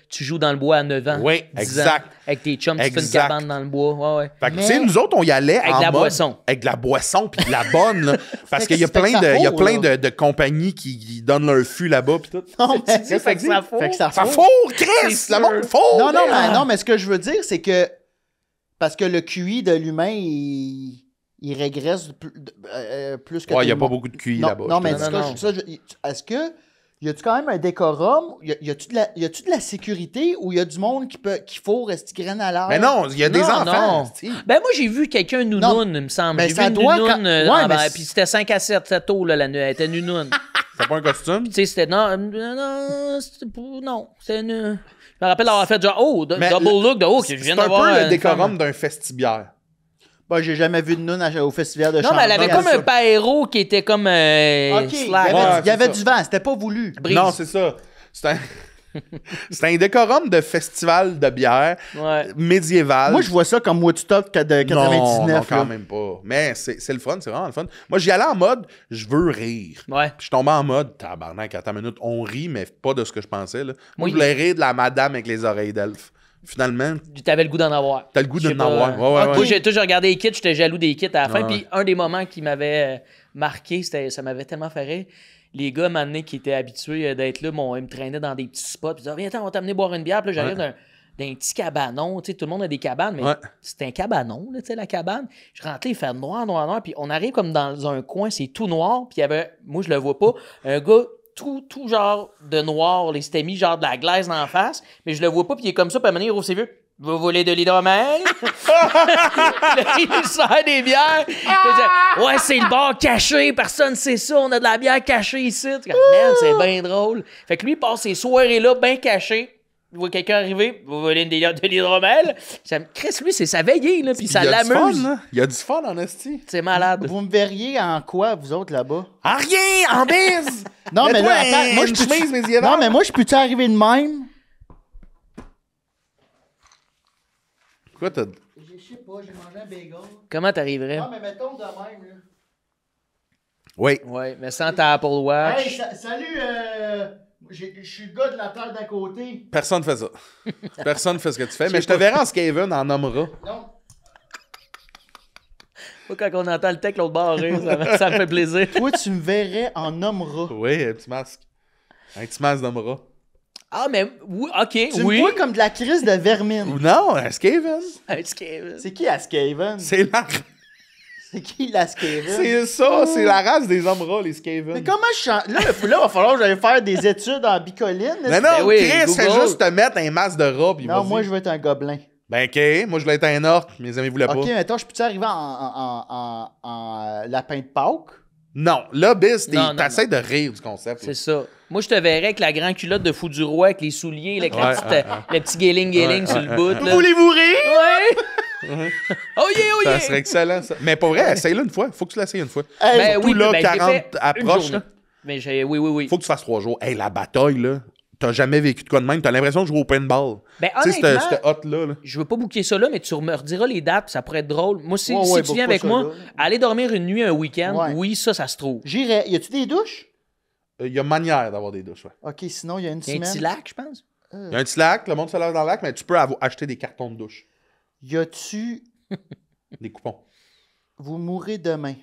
tu joues dans le bois à 9 ans. Oui, 10 exact. ans, avec tes chums, tu fais une Exact. cabane dans le bois. Ouais. Fait que, Mais- tu sais, nous autres, on y allait Avec en de la mode- boisson. Avec de la boisson, puis de la bonne, là. Parce Fait que qu'il y a ça plein fourre, il y a plein là. de compagnies qui donnent leur fût là-bas, puis tout. Non, mais Tu sais, fait que ça fourre. Fait que ça Ça fourre. fourre, Chris! C'est Le monde fourre! Non, là. non, mais ce que je veux dire, c'est que parce que le QI de l'humain, il régresse plus que Ouais, il n'y a tout le pas monde. beaucoup de QI Non, là-bas. non, mais je te Non, dis. non. est-ce que y a-tu quand même un décorum? Y a-tu de la sécurité ou y a du monde qui fourre graine à l'air? Mais non, il y a des Non, enfants. non. tu sais. Ben moi, j'ai vu quelqu'un nounoun, il me semble. Ben, J'ai ça vu une doit nounoun, quand- ouais, mais puis c'était 5 à 7 tôt, là, la nuit. Elle était nounoun. C'est pas un costume? Tu sais, c'était... Non, c'était une... Je me rappelle d'avoir fait genre, Mais double look, je viens C'est un d'avoir... peu le une décorum femme. d'un festibiaire. Ben, j'ai jamais vu de noun au festival de Non, mais elle avait Chambly. comme un paéro qui était comme OK, il y slack. Ouais, avait c'est du ça. vent, c'était pas voulu. Brise. Non, c'est ça. C'est un... c'est un décorum de festival de bière Ouais. médiéval. Moi, je vois ça comme Woodstock de 99. Non, quand là. même pas. Mais c'est le fun, c'est vraiment le fun. Moi, j'y allais en mode, je veux rire. Ouais. Puis je tombais en mode, tabarnak, attends une minute, on rit, mais pas de ce que je pensais. Là. Moi, Oui. je voulais rire de la madame avec les oreilles d'elfe. Finalement, T'avais le goût d'en avoir. t'as le goût Je sais d'en pas, avoir. Ouais, ouais, Moi, ouais. j'ai toujours regardé les kits, j'étais jaloux des kits à la fin. Ouais. Puis un des moments qui m'avait marqué, ça m'avait tellement fait rire. Les gars, maintenant, qui étaient habitués d'être là, ils me traînaient dans des petits spots. Puis ils disaient, viens, attends, on va t'amener boire une bière. Puis là, j'arrive d'un petit cabanon. Tu sais, tout le monde a des cabanes, mais Ouais. c'est un cabanon, là, tu sais, la cabane. Je rentrais, il fait noir. Puis on arrive comme dans un coin, c'est tout noir. Puis il y avait, moi, je le vois pas, un gars tout genre de noir. Il s'était mis genre de la glace dans la face. Mais je le vois pas. Puis il est comme ça. Puis à un moment donné, il rouvre ses yeux. Vous voulez de l'hydromel? Là, il sert des bières. Puis il dit, ouais, c'est le bar caché. Personne sait ça. On a de la bière cachée ici. Tu dis, man, c'est bien drôle. Fait que lui, il passe ses soirées-là bien cachées. Il voit quelqu'un arriver. Vous voulez de l'hydromel? Chris, lui, c'est sa veillée. Là, puis ça Il y a du l'amuse. fun, là. Il y a du fun en esti. C'est malade. Vous me verriez en quoi, vous autres, là-bas? En rien, en bise! Non, mais Mets-toi là, attends, moi, je une peux... chemise médiévale. Non, mais moi, je peux-tu arriver de même? Quoi, t'as... Je sais pas, j'ai mangé un bagel. Comment t'arriverais? Ah, mais mettons de même, là. Oui. Ouais, mais sans ta Apple Watch. Hey, salut, je suis le gars de la terre d'à côté. Personne fait ça. Personne fait ce que tu fais. Mais je te verrai en Skaven en nommera. Non. Moi, quand on entend le tech l'autre bord rire, ça me fait plaisir. Toi, tu me verrais en nommera. Oui, un petit masque. Un petit masque nommera. Ah, mais oui, ok, Tu oui. me vois comme de la crise de vermine. Ou non, un Skaven. C'est qui Askaven? C'est la... C'est qui la Skaven? C'est ça, c'est la race des hommes les Skaven. Mais comment je chante? Là, il va falloir que j'aille faire des études en bicoline. Mais non, Ben oui, Chris, c'est Google. juste te mettre un masque de robe. Non, moi, je veux être un gobelin. Ben, ok, moi, je voulais être un orc. Mes amis voulaient Ok, pas. maintenant, je peux-tu arriver en lapin de Pâques? Non, là, Biz, Non, non, t'essaies de rire du concept. C'est ça. Moi, je te verrais avec la grande culotte de fou du roi, avec les souliers, là, avec le petit guéling sur le bout. Là. Voulez-vous rire? Ouais! Oh yeah, oh yeah! Ça serait excellent, ça. Mais pour vrai, essaye-le une fois. Faut que tu l'essayes une fois. Hey, Ben Surtout oui, là, ben, je l'ai 40 fait une approches, journée. là. Mais oui. Faut que tu fasses 3 jours. Hey, la bataille, là. T'as jamais vécu de quoi de même. T'as l'impression de jouer au paintball. Ben, Tu sais, honnêtement, cette hot-là. Là. je veux pas booker ça là, mais tu me rediras les dates, puis ça pourrait être drôle. Moi, si Ouais, tu book viens pas avec ça moi, là. aller dormir une nuit, un week-end, Ouais. oui, ça se trouve. J'irais. Y a-tu des douches? Il y a manière d'avoir des douches, ouais. Ok, sinon, il y a une Il y a un semaine. petit lac, je pense. Il y a un petit lac, le monde se lave dans le lac, mais tu peux acheter des cartons de douche. Y a-tu. Des coupons. Vous mourrez demain.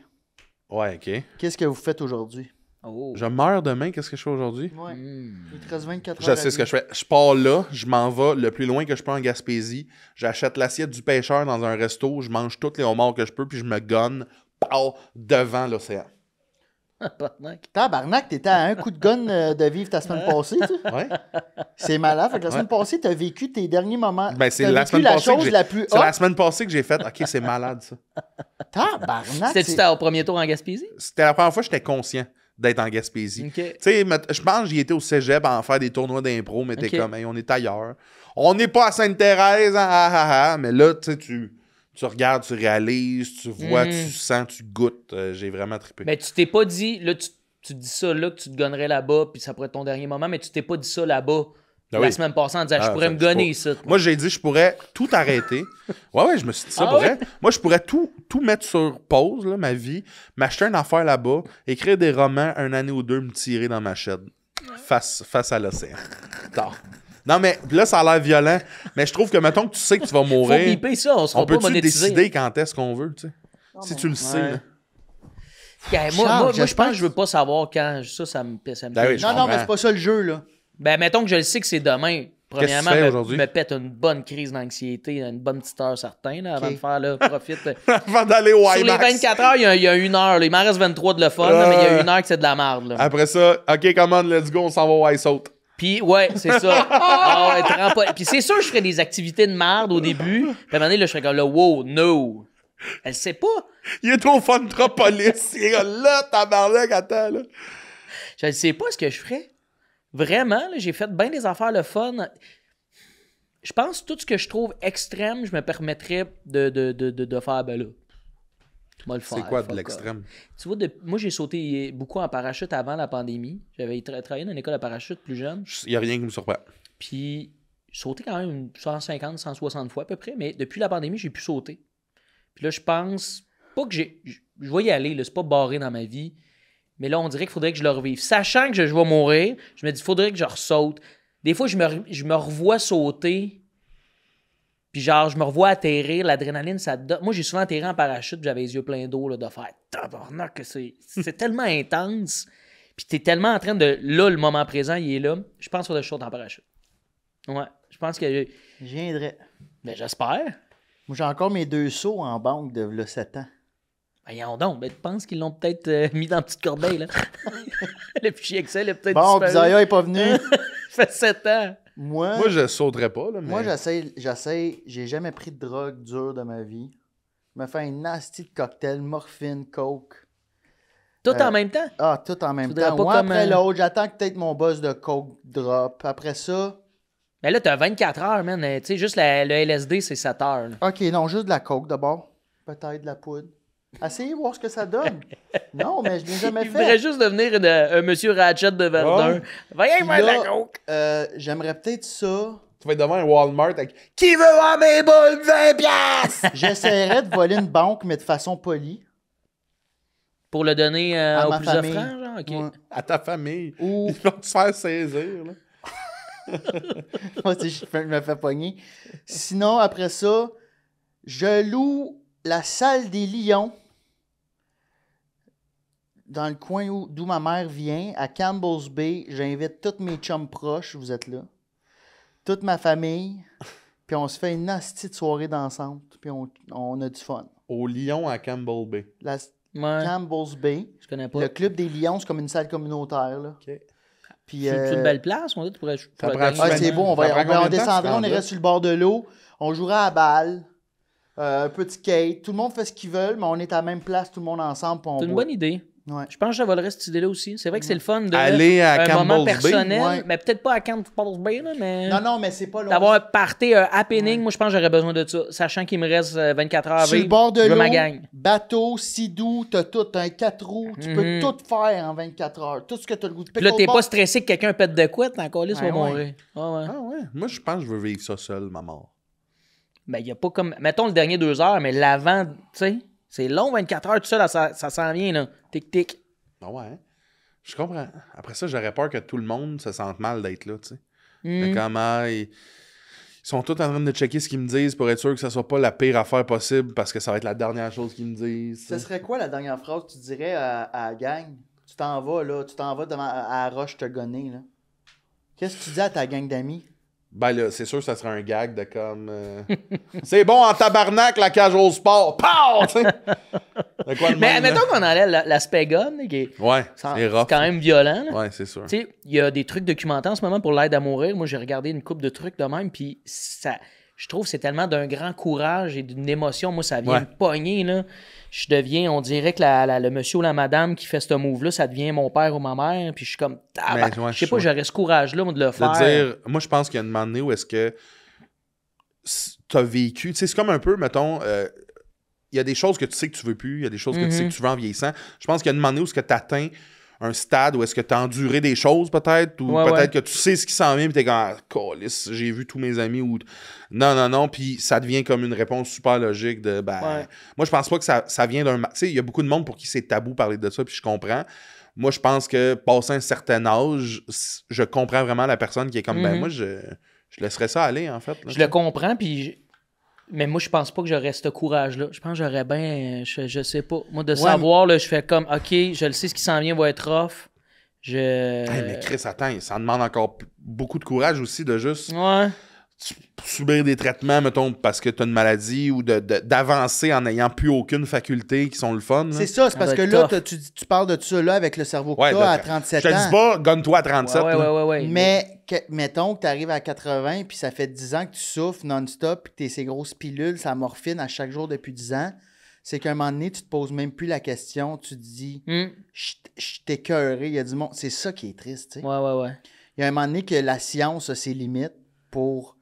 Ouais, OK. Qu'est-ce que vous faites aujourd'hui? Oh. Je meurs demain, qu'est-ce que je fais aujourd'hui? Ouais. Hmm. Il te reste 24 heures. Je à sais ce que vivre. je fais. Je pars là, je m'en vais le plus loin que je peux en Gaspésie. J'achète l'assiette du pêcheur dans un resto, je mange tous les homards que je peux, puis je me gonne devant l'océan. Tabarnak, t'étais à un coup de gun de vivre ta semaine passée, tu sais. Ouais. C'est malade. Fait que la semaine passée, t'as vécu tes derniers moments. Ben, c'est T'as la vécu semaine passée que chose j'ai... la plus C'est la hot. semaine passée que j'ai fait. OK, c'est malade, ça. Tabarnak. C'était-tu au premier tour en Gaspésie? C'était la première fois que j'étais conscient d'être en Gaspésie. OK. Tu sais, je pense que j'y étais au cégep à en faire des tournois d'impro, mais t'es Ok. comme, hey, on est ailleurs. On n'est pas à Sainte-Thérèse, mais là, tu sais, tu regardes, tu réalises, tu vois, tu sens, tu goûtes. J'ai vraiment trippé. Mais tu t'es pas dit, là, tu te dis ça là, que tu te gonnerais là-bas, puis ça pourrait être ton dernier moment, mais tu t'es pas dit ça là-bas Ah la oui. semaine passée en disant, Ah, je pourrais ça me me dit gonner pas. ici. Moi, j'ai dit, je pourrais tout arrêter. Ouais, je me suis dit ça Ah pour ouais? vrai. Moi, je pourrais tout mettre sur pause, là, ma vie, m'acheter une affaire là-bas, écrire des romans, un année ou deux, me tirer dans ma chaîne. Face à l'océan. Tard. Non, mais là, ça a l'air violent. Mais je trouve que, mettons que tu sais que tu vas Faut mourir, biper ça, on sera on pas peut-tu monétisé. décider quand est-ce qu'on veut, tu sais? Si tu le sais, Ouais. là. Moi, Charles, moi, je j'espère pense que je veux pas savoir quand. Ça me pisse. Ben oui, je Non, mais comprends. c'est pas ça le jeu, là. Ben, mettons que je le sais que c'est demain. Premièrement, Qu'est-ce que tu fais aujourd'hui? me pète une bonne crise d'anxiété, une bonne petite heure certain, là, avant Ok. de faire, là, profite. Avant d'aller au Sur les IMAX. 24 heures, il y a 1 heure. Là. Il m'en reste 23 de le fun, là, mais il y a 1 heure que c'est de la merde. Là. Après ça, OK, commande, let's go, on s'en va au Ice Out. Puis, ouais, c'est ça. Ah ouais, te rends pas... Puis c'est sûr, je ferais des activités de merde au début. Puis à un moment donné, là, je serais comme là, wow, no. Elle sait pas. Il est au Funtropolis. Il est là, tabarnak, attends, là. Je ne sais pas ce que je ferais. Vraiment, là, j'ai fait bien des affaires le fun. Je pense que tout ce que je trouve extrême, je me permettrais de faire, ben là. Moi, le faire, C'est quoi de fuck l'extrême? off. Tu vois, moi, j'ai sauté beaucoup en parachute avant la pandémie. J'avais travaillé dans une école de parachute plus jeune. Il n'y a rien qui me surprend. Puis, j'ai sauté quand même 150, 160 fois à peu près. Mais depuis la pandémie, j'ai pu sauter. Puis là, je pense pas que je vais y aller. Là, c'est pas barré dans ma vie. Mais là, on dirait qu'il faudrait que je le revive. Sachant que je vais mourir, je me dis, il faudrait que je ressaute. Des fois, je me revois sauter. Puis genre, je me revois atterrir. L'adrénaline, ça te donne. Moi, j'ai souvent atterri en parachute. J'avais les yeux pleins d'eau là, de faire tabarnak que c'est tellement intense. Puis t'es tellement en train de... Là, le moment présent, il est là. Je pense qu'il faudrait que je saute en parachute. Ouais. Je pense que... Je viendrais. Ben, j'espère. Moi, j'ai encore mes 2 sauts en banque de là, 7 ans. Voyons donc, ben, tu penses qu'ils l'ont peut-être mis dans la petite corbeille, là? Le fichier Excel est peut-être Bon, disparu. Bizaya est pas venu. Ça fait 7 ans. Moi, Moi, je sauterais pas, là, mais... moi j'essaie. J'ai jamais pris de drogue dure de ma vie. Je me fais un nasty de cocktail, morphine, coke. Tout en même temps? Ah, tout en même Faudrait temps. pas Moi, comme, après l'autre, j'attends que peut-être mon boss de coke drop. Après ça... Mais là, t'as 24 heures, man. Tu sais, juste le LSD, c'est 7 heures. là. OK, non, juste de la coke d'abord. Peut-être de la poudre. Essayez de voir ce que ça donne. Non, mais je l'ai jamais Il voudrait fait. juste devenir un monsieur Ratchet de Verdun. Ouais. Voyons, Puis faire de la là, coke. J'aimerais peut-être ça. Tu vas être devant un Walmart avec « Qui veut avoir mes boules 20$? » J'essaierais de voler une banque, mais de façon polie. Pour le donner À aux ma plus famille. offrants, genre? OK. Ouais. À ta famille. Ou Ils vont te faire saisir, là. moi, je me fais pogner. Sinon, après ça, je loue la salle des Lions dans le coin d'où ma mère vient, à Campbell's Bay. J'invite tous mes chums proches, vous êtes là. Toute ma famille. Puis on se fait une nasty de soirée d'ensemble. Puis on a du fun. Au Lyon à Campbell Bay. La Ouais, Campbell's Bay. je connais pas. Le club des Lions, c'est comme une salle communautaire. Là. OK. Puis, C'est une belle place, on dit, tu pourrais... prend gagner. du c'est beau, Ça prend combien on de temps, descendrait, ce on irait temps-là? sur le bord de l'eau, on jouerait à la balle, un petit skate, tout le monde fait ce qu'ils veulent, mais on est à la même place, tout le monde ensemble, puis on C'est une boit. bonne idée. Ouais. Je pense que je volerais cette idée-là aussi. C'est vrai que c'est le fun de Aller à un moment Campbell's Bay, personnel, ouais. mais peut-être pas à Campbell's Bay, là, mais Non, mais c'est pas long. d'avoir un party, un happening, moi je pense que j'aurais besoin de ça. Sachant qu'il me reste 24 heures à Sur le vivre, bord de je veux ma l'eau, gang. bateau, sidou, t'as tout, t'as un 4 roues, tu peux tout faire en 24 heures, tout ce que t'as le goût de Puis là, t'es pickleball. pas stressé que quelqu'un pète de couette, encore là, ça va Ouais, ouais. mourir. Ah ouais. Ah ouais? Moi, je pense que je veux vivre ça seul, ma mort. Ben, il y a pas comme. Mettons le dernier 2 heures, mais l'avant, tu sais, c'est long, 24 heures, tout ça, là, ça s'en vient, là. Tic-tic. Ah ouais? Je comprends. Après ça, j'aurais peur que tout le monde se sente mal d'être là, tu sais. Mais comment ils sont tous en train de checker ce qu'ils me disent pour être sûr que ça soit pas la pire affaire possible parce que ça va être la dernière chose qu'ils me disent. Ce serait quoi la dernière phrase que tu dirais à la gang? Tu t'en vas, là, tu t'en vas devant, à la roche te gonner, là. Qu'est-ce que tu dis à ta gang d'amis? Ben là, c'est sûr que ça serait un gag de comme... c'est bon en tabarnak, la cage au sport! Pow! Tu sais. De quoi de Mais même, là? mettons qu'on enlève l'aspect gun, là, qui est, Ouais, c'est c'est rough. quand même violent, là. Ouais, c'est sûr. Tu sais, il y a des trucs documentaires en ce moment pour l'aide à mourir. Moi, j'ai regardé une couple de trucs de même, puis ça, je trouve que c'est tellement d'un grand courage et d'une émotion. Moi, ça vient Ouais. me pogner, là. Je deviens, on dirait que le monsieur ou la madame qui fait ce move-là, ça devient mon père ou ma mère, puis je suis comme, Mais, ouais, je sais je pas, sais. j'aurais ce courage-là, moi, de le faire. De dire, moi, je pense qu'il y a un moment donné où est-ce que t'as vécu, tu sais, c'est comme un peu, mettons, il y a des choses que tu sais que tu veux plus, il y a des choses que tu sais que tu veux en vieillissant. Je pense qu'il y a un moment donné où est-ce que t'atteins un stade où est-ce que t'as enduré des choses, peut-être, ou Ouais, peut-être ouais. que tu sais ce qui s'en vient, puis t'es comme, ah, câlisse, j'ai vu tous mes amis, ou non, puis ça devient comme une réponse super logique de, ben, Ouais. moi, je pense pas que ça vient d'un, tu sais, il y a beaucoup de monde pour qui c'est tabou parler de ça, puis je comprends. Moi, je pense que, passé un certain âge, je comprends vraiment la personne qui est comme, ben, moi, je laisserais ça aller, en fait. Là, Je le comprends, puis... Mais moi, je pense pas que j'aurais ce courage-là. Je pense que j'aurais bien... Je sais pas. Moi, de savoir, là, je fais comme, OK, je le sais, ce qui s'en vient va être rough. Hey, mais Chris, attends, ça demande encore beaucoup de courage aussi de juste Ouais. subir des traitements, mettons, parce que t'as une maladie ou d'avancer en n'ayant plus aucune faculté qui sont le fun. Là. C'est ça, c'est parce Ça que doit là, être tu parles de ça là avec le cerveau que Ouais, t'as à je 37 te ans. dis pas, gonne-toi à 37. Ouais, là. ouais. Mais mettons que tu arrives à 80 puis ça fait 10 ans que tu souffres non-stop puis que tu ces grosses pilules, ça morphine à chaque jour depuis 10 ans, c'est qu'à un moment donné, tu te poses même plus la question, tu te dis je t'ai écœuré, il y a du monde. C'est ça qui est triste, tu sais. Ouais. Il y a un moment donné que la science a ses limites pour...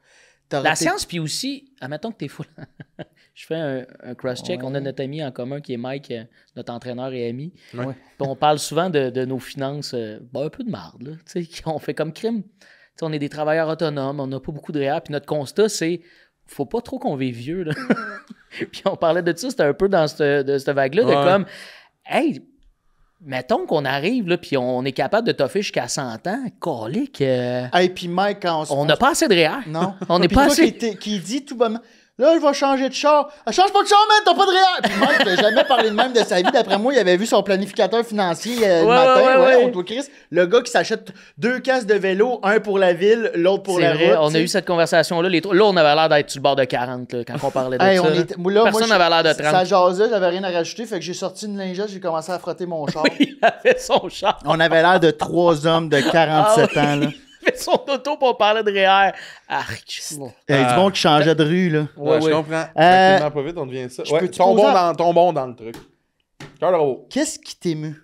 La science, puis aussi, admettons que t'es fou. Je fais un cross-check. Ouais. On a notre ami en commun qui est Mike, notre entraîneur et ami. Ouais. Puis on parle souvent de nos finances, un peu de marde, là. Tu sais, on fait comme crime. Tu sais, on est des travailleurs autonomes, on n'a pas beaucoup de réel. Puis notre constat, c'est faut pas trop qu'on vive vieux, là. Puis on parlait de ça, c'était un peu dans cette vague-là, de Ouais. comme, hey, mettons qu'on arrive, là, puis on est capable de toffer jusqu'à 100 ans, colique. Hey, puis Mike, quand On n'a pas assez de réel. Non. On n'est Puis pas toi assez. qui dit tout bonnement, là, je vais changer de char. Ah, change pas de char, man, t'as pas de réel. Puis Mike, n'a jamais parlé de même de sa vie. D'après moi, il avait vu son planificateur financier le matin. ouais. On Chris. Le gars qui s'achète 2 casques de vélo, un pour la ville, l'autre pour C'est la vrai, route. on tu a sais. eu cette conversation-là. Là, on avait l'air d'être sur le bord de 40 là, quand on parlait de Hey, ça. on là. était- là, Personne moi, n'avait l'air de 30. Ça jasait, j'avais rien à rajouter. Fait que j'ai sorti une lingette, j'ai commencé à frotter mon char. Il avait son char. On avait l'air de 3 hommes de 47 ans. Là. Il avait son auto pour parler de REER. Arc. Il y avait du monde qui changeait de rue. Là. Ouais, je comprends. Euh, Tranquillement, pas vite, on devient ça. je Ouais, peux-tu tombons poser dans le truc. Cœur de robot. Qu'est-ce qui t'émeut?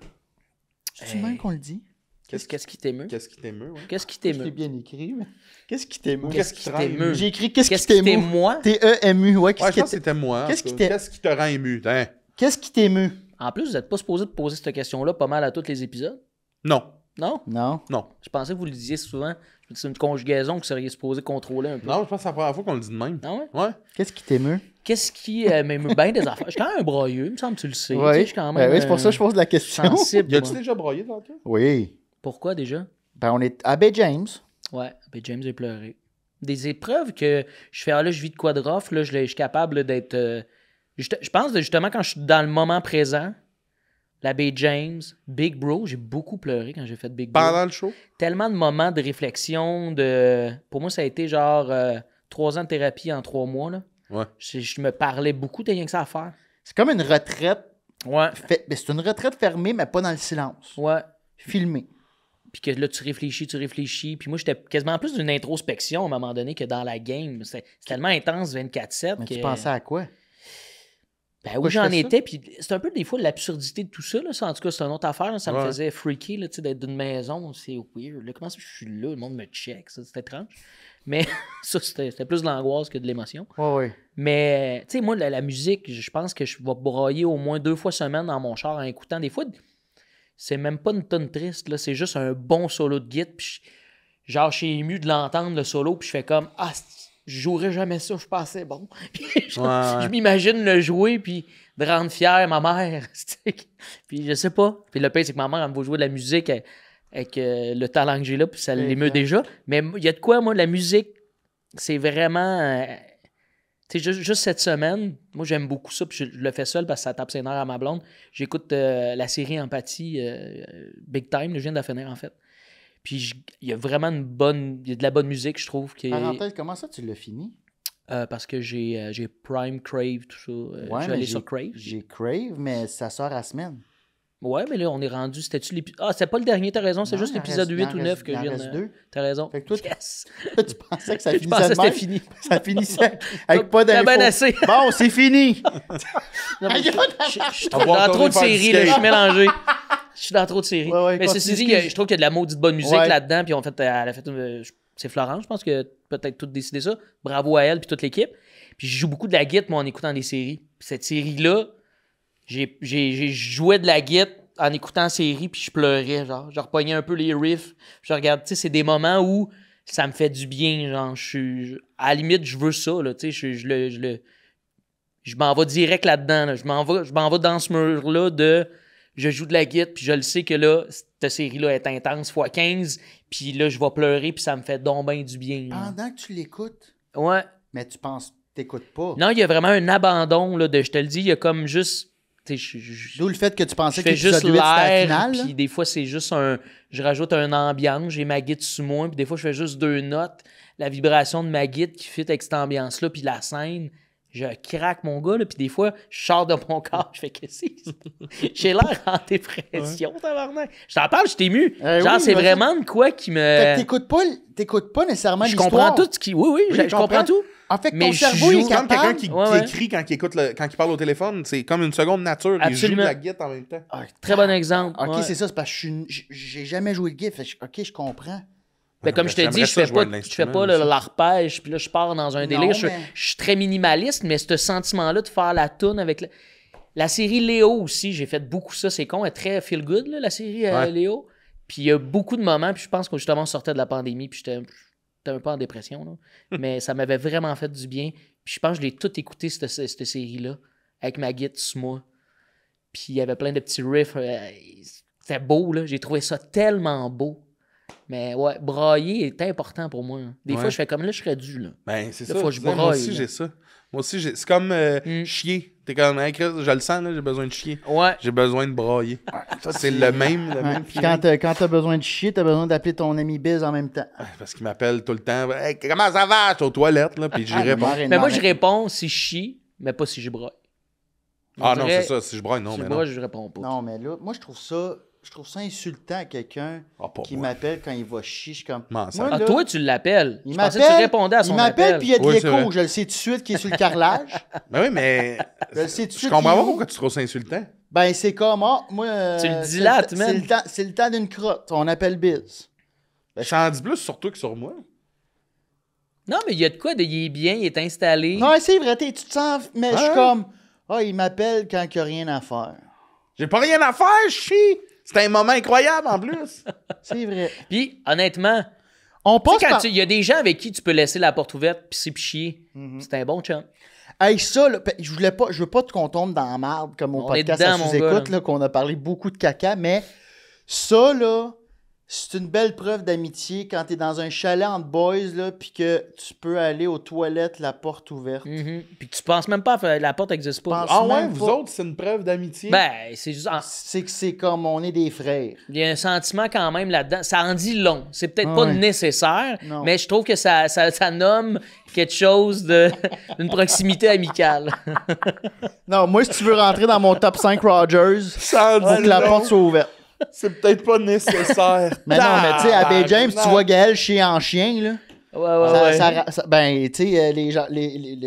C'est Hey. même qu'on le dit? Qu'est-ce qui t'émeut? Qu'est-ce qui t'émeut, ouais? Qu'est-ce qui Je l'ai t'émeut? bien écrit. Mais... Qu'est-ce qui t'émeut? Qu'est-ce qui te rend t'émeut? ému? J'ai écrit qu'est-ce Qu'est-ce qui qui t'émeut? t'émeut? T-E-M-U. Ouais, Ouais, je pense que c'était moi. en Qu'est-ce tout qui cas. t'est- Qu'est-ce qui te rend ému? Hein? Qu'est-ce qui t'émeut? En plus, vous n'êtes pas supposé de poser cette question-là pas mal à tous les épisodes. Non. Non? Non. Non. Je pensais que vous le disiez souvent. C'est une conjugaison que vous seriez supposé contrôler un peu. Non, je pense que c'est la première fois qu'on le dit de même. Ah ouais? Ouais. Qu'est-ce qui t'émeut? Qu'est-ce qui m'émeut bien des affaires? Je suis quand même un broyeux, il me semble que tu le sais. Oui, Je suis quand même c'est pour ça que je pose la question. sensible. Y a-tu moi. déjà broyé dans toi? Oui. Pourquoi déjà? Ben, on est à Bay James. Ouais, ben James a pleuré. Des épreuves que je fais, là, je vis de quoi de rough, là, je suis capable d'être... je pense, justement, quand je suis dans le moment présent, la Bay James, Big Bro, j'ai beaucoup pleuré quand j'ai fait Big Bro. Pendant le show? Tellement de moments de réflexion, Pour moi, ça a été genre 3 ans de thérapie en 3 mois, là. Ouais. Je me parlais beaucoup, t'as rien que ça à faire. C'est comme une retraite. Ouais. Ben, c'est une retraite fermée, mais pas dans le silence. Ouais. Filmée. Puis que là, tu réfléchis. Puis moi, j'étais quasiment plus d'une introspection à un moment donné que dans la game. C'est tellement intense 24/7 Mais que... tu pensais à quoi? Ben Pourquoi oui, je j'en fais ça? étais. Puis c'est un peu des fois l'absurdité de tout ça. Là. Ça, en tout cas, c'est une autre affaire. Là. Ça me Ouais. faisait freaker là, d'être d'une maison. C'est weird. Là. Comment ça, je suis là? Le monde me check. Ça, c'était étrange. Mais ça, c'était plus de l'angoisse que de l'émotion. Oui. Mais, tu sais, moi, la musique, je pense que je vais broyer au moins 2 fois semaine dans mon char en écoutant. Des fois, c'est même pas une tonne triste, là. C'est juste un bon solo de guitare. Puis, genre, je suis ému de l'entendre, le solo. Puis, je fais comme, je jouerai jamais ça, je suis pas assez bon. Puis, je m'imagine le jouer, puis de rendre fier ma mère. Puis, je sais pas. Puis, le pire, c'est que ma mère, elle me voit jouer de la musique avec le talent que j'ai là, puis ça l'émeut déjà. Mais il y a de quoi, moi, la musique, c'est vraiment... tu sais, juste cette semaine, moi, j'aime beaucoup ça, puis je le fais seul parce que ça tape ses nerfs à ma blonde. J'écoute la série Empathie Big Time, je viens de la finir, en fait. Puis il y a vraiment il y a de la bonne musique, je trouve. Parenthèse, comment ça, tu l'as fini? Parce que j'ai Prime, Crave, tout ça. Je suis allé sur Crave. J'ai Crave, mais ça sort à semaine. Ouais, mais là, on est rendu. C'était-tu l'épisode. Ah, c'était pas le dernier, t'as raison. C'est Non, juste il en l'épisode reste- 8 il en ou 9 reste- que il je en viens reste de. 2. T'as raison. Fait que toi, Yes. tu pensais que ça Je finissait pensais que de c'était même? fini. Ça finissait avec pas T'as d'infos. bien assez. Bon, c'est fini! Non, mais je suis On va dans retourner trop de faire du séries, là. Je skate. suis mélangé. Je suis dans trop de séries. Ouais, Mais continue, ceci dit, excuse. je trouve qu'il y a de la maudite bonne musique Ouais. là-dedans. Puis elle a fait. C'est Florence, je pense que peut-être tout décidé ça. Bravo à elle puis toute l'équipe. Puis je joue beaucoup de la guitare, moi, en écoutant des séries. Puis cette série-là, j'ai joué de la guitare en écoutant la série, puis je pleurais, genre. Je repognais un peu les riffs. Je regarde, tu sais, c'est des moments où ça me fait du bien, genre. À la limite, je veux ça, là, tu sais, je m'en vais direct là-dedans, là. Je m'en vais dans ce mur-là de... Je joue de la guitare, puis je le sais que là, cette série-là est intense, x 15, puis là, je vais pleurer, puis ça me fait donc bien du bien. là. Pendant que tu l'écoutes, Ouais. mais tu penses, t'écoutes pas. Non, il y a vraiment un abandon, là, je te le dis, il y a comme juste... tu sais, D'où le fait que tu je pensais que fais juste l'épisode 8 c'était la l'air, finale. là. puis des fois, c'est juste je rajoute une ambiance, j'ai ma guitare sous moi, puis des fois, je fais juste 2 notes, la vibration de ma guitare qui fit avec cette ambiance-là, puis la scène, je craque mon gars, là, puis des fois, je sors de mon corps, je fais qu'est-ce que c'est? J'ai l'air en dépression, tabarnak. Je t'en parle, je t'ai ému. Eh Genre, oui, c'est vas-y. vraiment de quoi qui Fait que me... t'écoutes pas nécessairement Je l'histoire. comprends tout ce qui... Oui, Oui, je comprends tout. En fait, Mais ton je cerveau joue est C'est comme quelqu'un capable... qui Ouais. écrit quand il parle au téléphone. C'est comme une seconde nature. Il joue de Absolument. la guitare en même temps. Très bon exemple. Ok, ouais. c'est ça, c'est parce que j'ai jamais joué de GIF. Ok, je comprends. Ben, comme je te dis, je fais pas l'arpège, puis là, je pars dans un Non, délire. mais- Je suis très minimaliste, mais ce sentiment-là de faire la toune avec... La série Léo aussi, j'ai fait beaucoup ça. C'est con, elle est très feel-good, là, la série Ouais. Léo. Puis il y a beaucoup de moments, puis je pense que justement, on sortait de la pandémie, puis j'étais un peu en dépression, là. Mais ça m'avait vraiment fait du bien. Puis je pense que je l'ai tout écouté, cette série-là, avec ma guitare sous moi. Puis il y avait plein de petits riffs. C'était beau, là. J'ai trouvé ça tellement beau. Mais ouais, brailler est important pour moi. Des Ouais. fois, je fais comme là, je serais dû, là. Ben, c'est Là, ça. faut que je Moi braille, aussi, là. j'ai ça. Moi aussi, c'est comme chier. T'es comme, hey, Chris, je le sens, là, j'ai besoin de chier. Ouais. J'ai besoin de brailler. Ça, c'est le même. Ouais, puis feeling. quand t'as besoin de chier, t'as besoin d'appeler ton ami Biz en même temps. Parce qu'il m'appelle tout le temps. Hey, comment ça va? Je suis aux toilettes, là, puis j'y réponds. Mais moi, je réponds si je chie, mais pas si je braille. Ah On non, dirait, c'est ça. Si je braille, non, si mais je non. braille, je réponds pas. Non, mais là, moi, je trouve ça insultant à quelqu'un Ah, pas qui moi. m'appelle quand il va chier. Je suis comme. Comment ça? Moi, Ah, là, toi, tu l'appelles. il Je pensais que tu m'appelle, répondais à son il m'appelle, appel. puis il y a de Oui, c'est vrai. l'écho. Je le sais tout de suite qui est sur le carrelage. Ben oui, mais. Je le sais tout de Je suite. comprends il est pas où. pourquoi tu trouves ça insultant. Ben, c'est comme, moi. Tu le dis c'est là, le- tu c'est mènes. le temps- C'est le temps d'une crotte. On appelle Biz. Ça en dit plus sur toi que sur moi. Non, mais il y a de quoi, il est bien, il est installé. Non, c'est vrai, tu te sens. Mais je suis Ouais. comme. Ah, il m'appelle quand il n'y a rien à faire. J'ai pas rien à faire, je chie! C'était un moment incroyable, en plus. C'est vrai. Puis, honnêtement, On passe par... il y a des gens avec qui tu peux laisser la porte ouverte pisser puis chier. C'est un bon chum. Hey, ça, là, je veux pas qu'on tombe dans la marde comme au On est podcast dedans, à mon sous-écoute, gars, là, qu'on a parlé beaucoup de caca, mais ça, là, c'est une belle preuve d'amitié quand t'es dans un chalet entre boys, là, puis que tu peux aller aux toilettes la porte ouverte. Puis tu penses même pas à la porte n'existe pas. Pense Ah ouais, même vous pas. autres, c'est une preuve d'amitié? Ben, c'est juste... C'est que c'est comme on est des frères. Il y a un sentiment quand même là-dedans. Ça en dit long. C'est peut-être Ah pas ouais. nécessaire, Non. mais je trouve que ça nomme quelque chose d'une proximité amicale. Non, moi, si tu veux rentrer dans mon top 5 Rogers, Ça en faut dit que la long. porte soit ouverte. C'est peut-être pas nécessaire. Mais non, mais tu sais, à Bay James, tu vois Gaël chier en chien, là. Ben, tu sais, les gens, il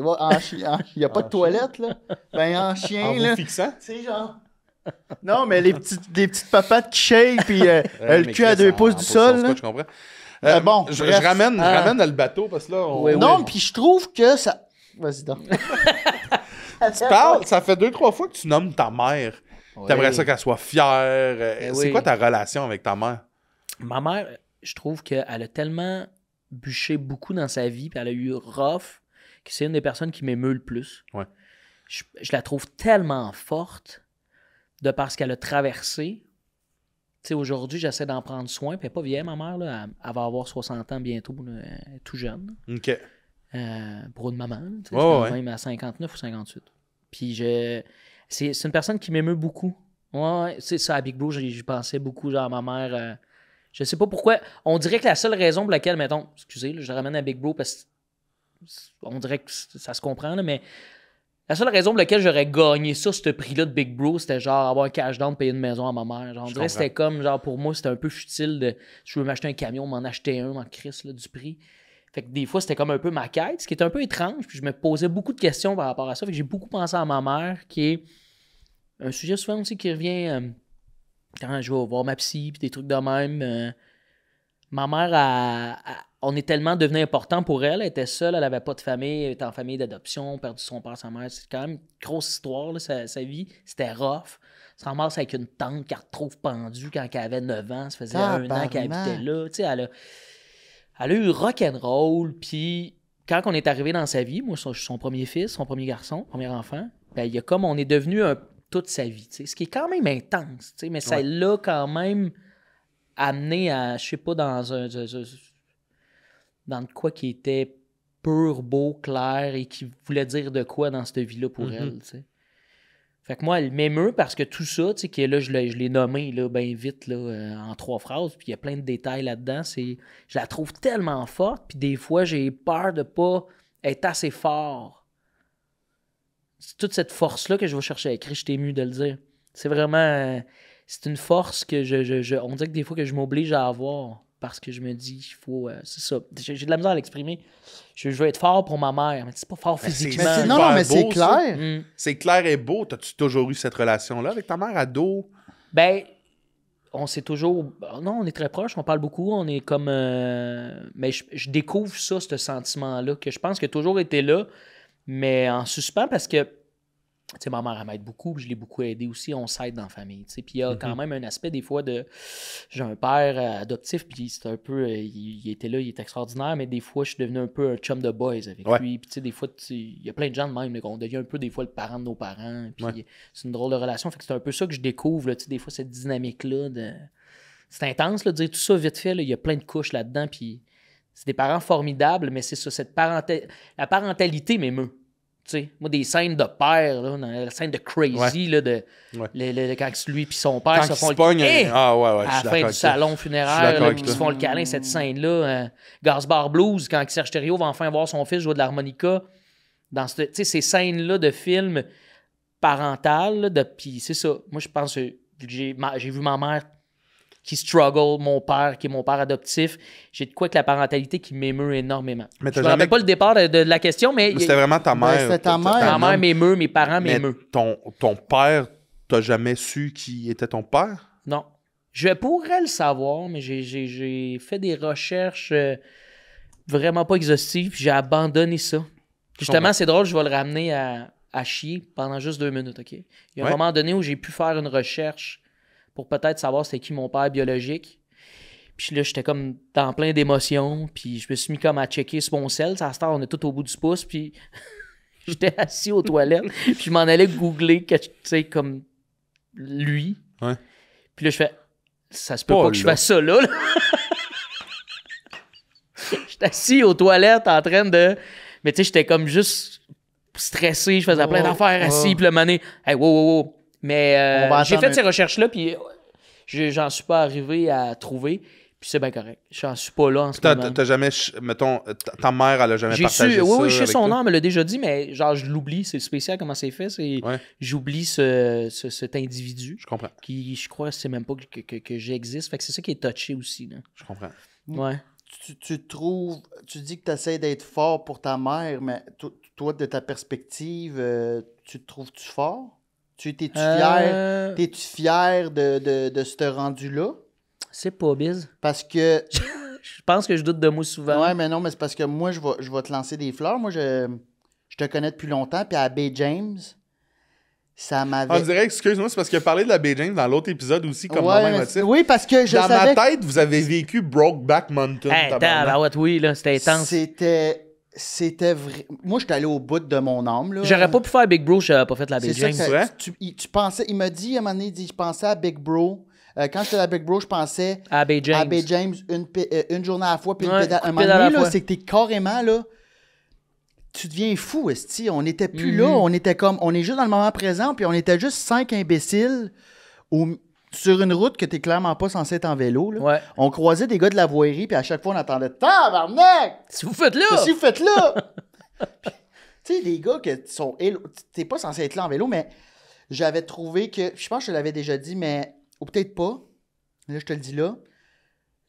n'y a pas de toilette, là. Ben, en chien, En là. vous fixant? Tu sais, genre. Non, mais les petites papates qui shake, puis le Mais cul à Chris, 2 en- pouces en du position sol, là. squat, je comprends. Bon, je bref. ramène le bateau parce que là, on Oui, oui. Non, puis je trouve que ça. Vas-y, donc. parles, ça fait 2-3 fois que tu nommes ta mère. T'aimerais ça qu'elle soit fière. C'est oui. quoi ta relation avec ta mère? Ma mère, je trouve qu'elle a tellement bûché beaucoup dans sa vie, puis elle a eu rough, que c'est une des personnes qui m'émeut le plus. Ouais. Je la trouve tellement forte de parce qu'elle a traversé. Tu sais, aujourd'hui, j'essaie d'en prendre soin, puis elle n'est pas vieille, ma mère, là. Elle va avoir 60 ans bientôt, là. Elle est tout jeune. OK. Pour une maman, là, tu sais, Ouais, c'est quand ouais. même à 59 ou 58. Puis c'est une personne qui m'émeut beaucoup. Ouais, c'est ça, à Big Bro, j'y pensais beaucoup, genre à ma mère. Je sais pas pourquoi. On dirait que la seule raison pour laquelle, mettons, excusez, là, je ramène à Big Bro parce qu'on dirait que ça se comprend, là, mais la seule raison pour laquelle j'aurais gagné ça, ce prix-là de Big Bro, c'était genre avoir un cash down, payer une maison à ma mère. Genre, on dirait que c'était comme, genre, pour moi, c'était un peu futile de je veux m'acheter un camion, m'en acheter un, m'en crisse là, du prix. Fait que des fois, c'était comme un peu ma quête, ce qui est un peu étrange. Puis je me posais beaucoup de questions par rapport à ça. Fait que j'ai beaucoup pensé à ma mère, qui est un sujet souvent aussi qui revient quand je vais voir ma psy, puis des trucs de même. Ma mère, on est tellement devenu important pour elle. Elle était seule, elle avait pas de famille, elle était en famille d'adoption, perdu son père, sa mère. C'est quand même une grosse histoire, là, sa vie. C'était rough. Elle se ramasse avec une tante qu'elle retrouve pendue quand elle avait 9 ans. Ça faisait un an qu'elle habitait là. Tu sais, elle a eu rock'n'roll, puis quand on est arrivé dans sa vie, moi, je suis son premier fils, son premier garçon, premier enfant, ben, il y a comme on est devenu toute sa vie, tu sais, ce qui est quand même intense, tu sais, mais ça l'a quand même amené à, je sais pas, dans de quoi qui était pur, beau, clair, et qui voulait dire de quoi dans cette vie-là pour elle, tu sais. Fait que moi, elle m'émeut parce que tout ça, tu sais, que là, je l'ai nommé là, bien vite là, en 3 phrases, puis il y a plein de détails là-dedans. Je la trouve tellement forte, puis des fois, j'ai peur de pas être assez fort. C'est toute cette force-là que je vais chercher à écrire, je t'ai ému de le dire. C'est vraiment... c'est une force que on dirait que des fois que je m'oblige à avoir, parce que je me dis, il faut... c'est ça. J'ai de la misère à l'exprimer. Je veux être fort pour ma mère, mais c'est pas fort physiquement. c'est- Non, mais beau, c'est ça. clair. C'est clair et beau. T'as-tu toujours eu cette relation-là avec ta mère ado? Ben, on s'est toujours... Non, on est très proches, on parle beaucoup, on est comme... Mais je découvre ça, ce sentiment-là, que je pense qu'il a toujours été là, mais en suspens parce que, tu sais, ma mère, elle m'aide beaucoup, puis je l'ai beaucoup aidé aussi, on s'aide dans la famille, tu sais. Puis il y a quand même un aspect, des fois, de... J'ai un père adoptif, puis c'est un peu... il était là, il est extraordinaire, mais des fois, je suis devenu un peu un chum de boys avec lui. Puis tu sais, des fois, il y a plein de gens de même, là, qu'on devient un peu, des fois, le parent de nos parents, puis c'est une drôle de relation. Fait que c'est un peu ça que je découvre, là, tu sais, des fois, cette dynamique-là de... C'est intense, là, de dire tout ça vite fait, là, il y a plein de couches là-dedans, puis c'est des parents formidables, mais c'est ça, la parentalité m'émeut. Tu sais, moi, des scènes de père, là, dans la scène de Crazy, là, quand lui et son père Quand se font se pognent, Hey! ah ouais, à la fin du salon funéraire, là, puis ils se font le câlin, cette scène-là. Gasbar Blues, quand Serge Thériault va enfin voir son fils jouer de l'harmonica, dans ces scènes-là de films parentales, puis c'est ça. Moi, je pense que j'ai vu ma mère qui struggle, mon père, qui est mon père adoptif. J'ai de quoi avec la parentalité qui m'émeut énormément. Mais Je me rappelle pas le départ de la question, mais C'était vraiment ta mère. c'était ta mère. ma mère m'émeut, mes parents Mais m'émeut. ton père, t'as jamais su qui était ton père? Non. Je pourrais le savoir, mais j'ai fait des recherches vraiment pas exhaustives, puis j'ai abandonné ça. Justement, c'est drôle, je vais le ramener à chier pendant juste 2 minutes, OK? Il y a un moment donné où j'ai pu faire une recherche pour peut-être savoir c'était qui mon père biologique. Puis là, j'étais comme dans plein d'émotions. Puis je me suis mis comme à checker sur mon sel. À cette heure, on est tout au bout du pouce. Puis j'étais assis aux toilettes. Puis je m'en allais googler, tu sais, comme lui. Ouais. Puis là, je fais, ça se peut pas que je fasse ça là. J'étais assis aux toilettes en train de... Mais tu sais, j'étais comme juste stressé. Je faisais plein d'affaires assis. Puis le mané, hey, wow. Mais j'ai fait ces recherches-là. Puis j'en suis pas arrivé à trouver. Puis c'est bien correct. J'en suis pas là en ce moment. T'as jamais, mettons, ta mère, elle a jamais partagé ça. Oui, je sais son nom, elle me l'a déjà dit, mais genre, je l'oublie. C'est spécial comment c'est fait. J'oublie cet individu. Je comprends. Qui, je crois, c'est même pas que j'existe. Fait que c'est ça qui est touché aussi. Là. Je comprends. Ouais. Tu dis que tu essaies d'être fort pour ta mère, mais toi, de ta perspective, tu te trouves-tu fort? T'es-tu fier? T'es-tu fier de ce rendu-là? C'est pas biz. Parce que... je pense que je doute de moi souvent. Ouais, mais non, mais c'est parce que moi, je vais te lancer des fleurs. Moi, je te connais depuis longtemps, puis à Bay James, ça m'avait... On dirait, excuse-moi, c'est parce qu'il a parlé de la Bay James dans l'autre épisode aussi, comme même motif. Oui, parce que je dans savais... ma tête, vous avez vécu Brokeback Mountain. Oui, là, c'était intense. C'était vrai. Moi, j'étais allé au bout de mon âme. Là. J'aurais pas pu faire Big Bro, j'aurais pas fait la Bay James. Tu pensais, il m'a dit à un moment donné, je pensais à Big Bro. Quand j'étais à Big Bro, je pensais à Bay James une journée à la fois, puis une pédale. Un moment donné, là, c'est que t'es carrément là. Tu deviens fou, esti. On n'était plus là. On était comme. On est juste dans le moment présent, puis on était juste 5 imbéciles sur une route que t'es clairement pas censé être en vélo. Là. Ouais. On croisait des gars de la voirie, puis à chaque fois, on attendait tabarnak! Si vous faites là! Si vous faites là! Tu sais, des gars que sont. T'es pas censé être là en vélo, mais j'avais trouvé que. Je pense que je te l'avais déjà dit, mais. Ou peut-être pas. Là, je te le dis là.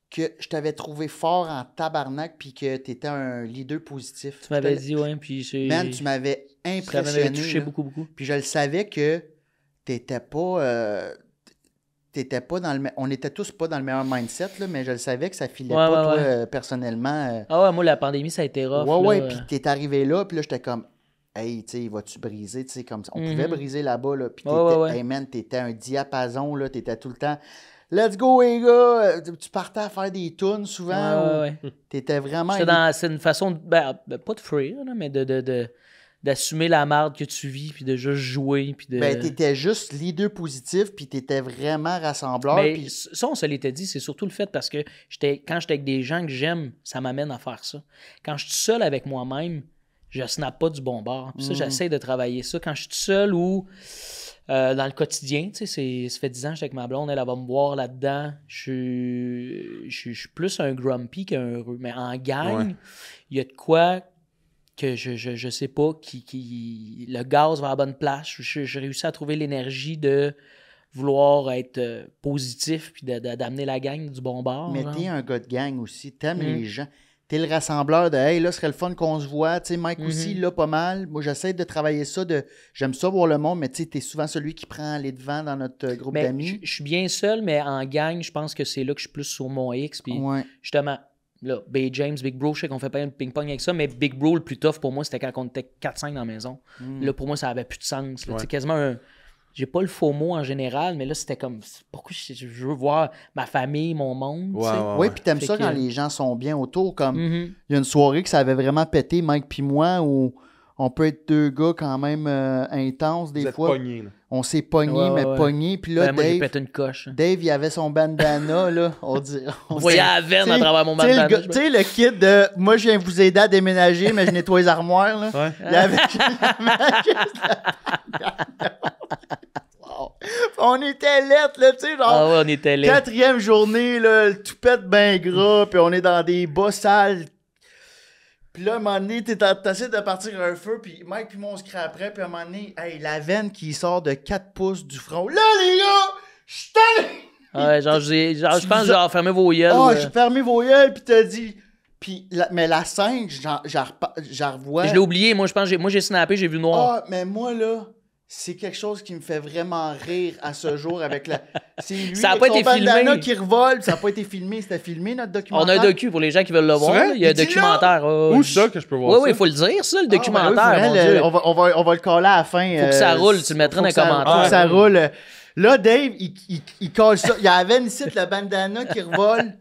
Que je t'avais trouvé fort en tabarnak puis que t'étais un leader positif. Tu m'avais dit, ouais, puis c'est... Man, tu m'avais impressionné. Ça m'avait touché là. beaucoup. Puis je le savais que t'étais pas dans le... On était tous pas dans le meilleur mindset, là, mais je le savais que ça filait pas, toi, personnellement. Ah ouais, moi, la pandémie, ça a été rough. Ouais, puis t'es arrivé là, puis là, j'étais comme... Hey, tu sais, vas-tu briser, tu sais, comme ça. On pouvait briser là-bas, là. Puis t'étais, hey man, t'étais un diapason, là. T'étais tout le temps, let's go, les gars. Tu partais à faire des tunes souvent. T'étais vraiment... C'est une façon, pas de fuir, là, mais d'assumer la marde que tu vis, puis de juste jouer, puis de... Ben, t'étais juste leader positif, puis t'étais vraiment rassembleur. Mais puis... ça, on se l'était dit, c'est surtout le fait parce que quand j'étais avec des gens que j'aime, ça m'amène à faire ça. Quand je suis seul avec moi-même, je snap pas du bon bord. Puis ça, j'essaie de travailler ça. Quand je suis tout seul ou dans le quotidien, tu sais, ça fait 10 ans que je suis avec ma blonde, elle va me voir là-dedans. Je suis plus un grumpy qu'un heureux. Mais en gang, il y a de quoi que je sais pas, le gaz va à la bonne place. J'ai réussi à trouver l'énergie de vouloir être positif puis d'amener la gang du bon bord. Mais t'es un gars de gang aussi. T'aimes les gens. T'es le rassembleur de « Hey, là, ce serait le fun qu'on se voit. » Tu sais, Mike aussi, là, pas mal. Moi, j'essaie de travailler ça. J'aime ça voir le monde, mais tu sais, t'es souvent celui qui prend les devants dans notre groupe d'amis. Je suis bien seul, mais en gang, je pense que c'est là que je suis plus sur mon X. Puis justement, là, Bay James, Big Bro, je sais qu'on fait pas un ping-pong avec ça, mais Big Bro, le plus tough pour moi, c'était quand on était 4-5 dans la maison. Là, pour moi, ça avait plus de sens. C'est quasiment un... J'ai pas le faux mot en général, mais là, c'était comme... Pourquoi je veux voir ma famille, mon monde, Oui, puis t'aimes ça quand les gens sont bien autour, comme... Il y a une soirée que ça avait vraiment pété, Mike puis moi, où on peut être deux gars quand même intenses des fois. Pognés, là. On s'est pognés, mais pognés. Puis là, moi, j'ai pété une coche. Dave, il avait son bandana, là. On voyait la veine à travers mon bandana. Tu sais, le kit de « Moi, je viens vous aider à déménager, mais je nettoie les armoires, là. » Il avait On était lettres, là, tu sais, genre... on était lettres. 4e journée, là, le toupette bien gras, puis on est dans des bas sales. Puis là, à un moment donné, t'essaies de partir un feu, puis Mike puis moi, on se crée après, puis à un moment donné, hey, la veine qui sort de 4 pouces du front. Là, les gars, je Ouais, je pense genre, fermez vos yeux. J'ai fermé vos yeux, puis t'as dit... Puis, mais la scène, j'en revois... Je l'ai oublié, moi, j'ai snappé, j'ai vu noir. Ah, mais moi, là... C'est quelque chose qui me fait vraiment rire à ce jour avec la... C'est lui ça a avec pas son été bandana filmé. Qui revole. Ça n'a pas été filmé. C'était filmé, notre documentaire. On a un docu pour les gens qui veulent le voir. Il y a un documentaire. Où ça que je peux voir ça? Oui, il faut le dire, ça, le documentaire. On va le coller à la fin. Faut que ça roule. Tu le mettras dans les commentaires. Faut que ça roule. Là, Dave, il colle ça. Il y avait ici le bandana qui revole.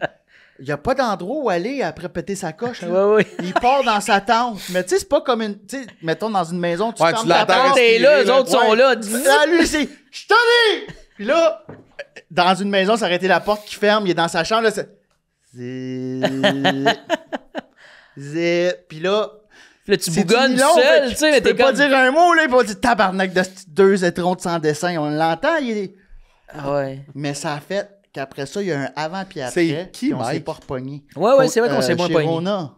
Il n'y a pas d'endroit où aller après péter sa coche. Là. Ouais. Il part dans sa tente. Mais tu sais, c'est pas comme une... Tu sais, mettons dans une maison, tu fermes ta porte. T'es là, les autres sont là. Là, lui, c'est... Je t'en ai! Puis là, dans une maison, ça aurait été la porte qui ferme. Il est dans sa chambre. Là, c'est... Puis là... Là, tu bougonnes seul, tu sais, mais t'es comme... pas dire un mot, là, il va dire tabarnak de deux étrons de sans dessin. On l'entend, il est... Ouais. Mais ça a fait qu'après ça, il y a un avant puis après. C'est qui, on Mike? s'est pas repogné. Ouais, c'est vrai qu'on s'est pas chez pogné. Rona.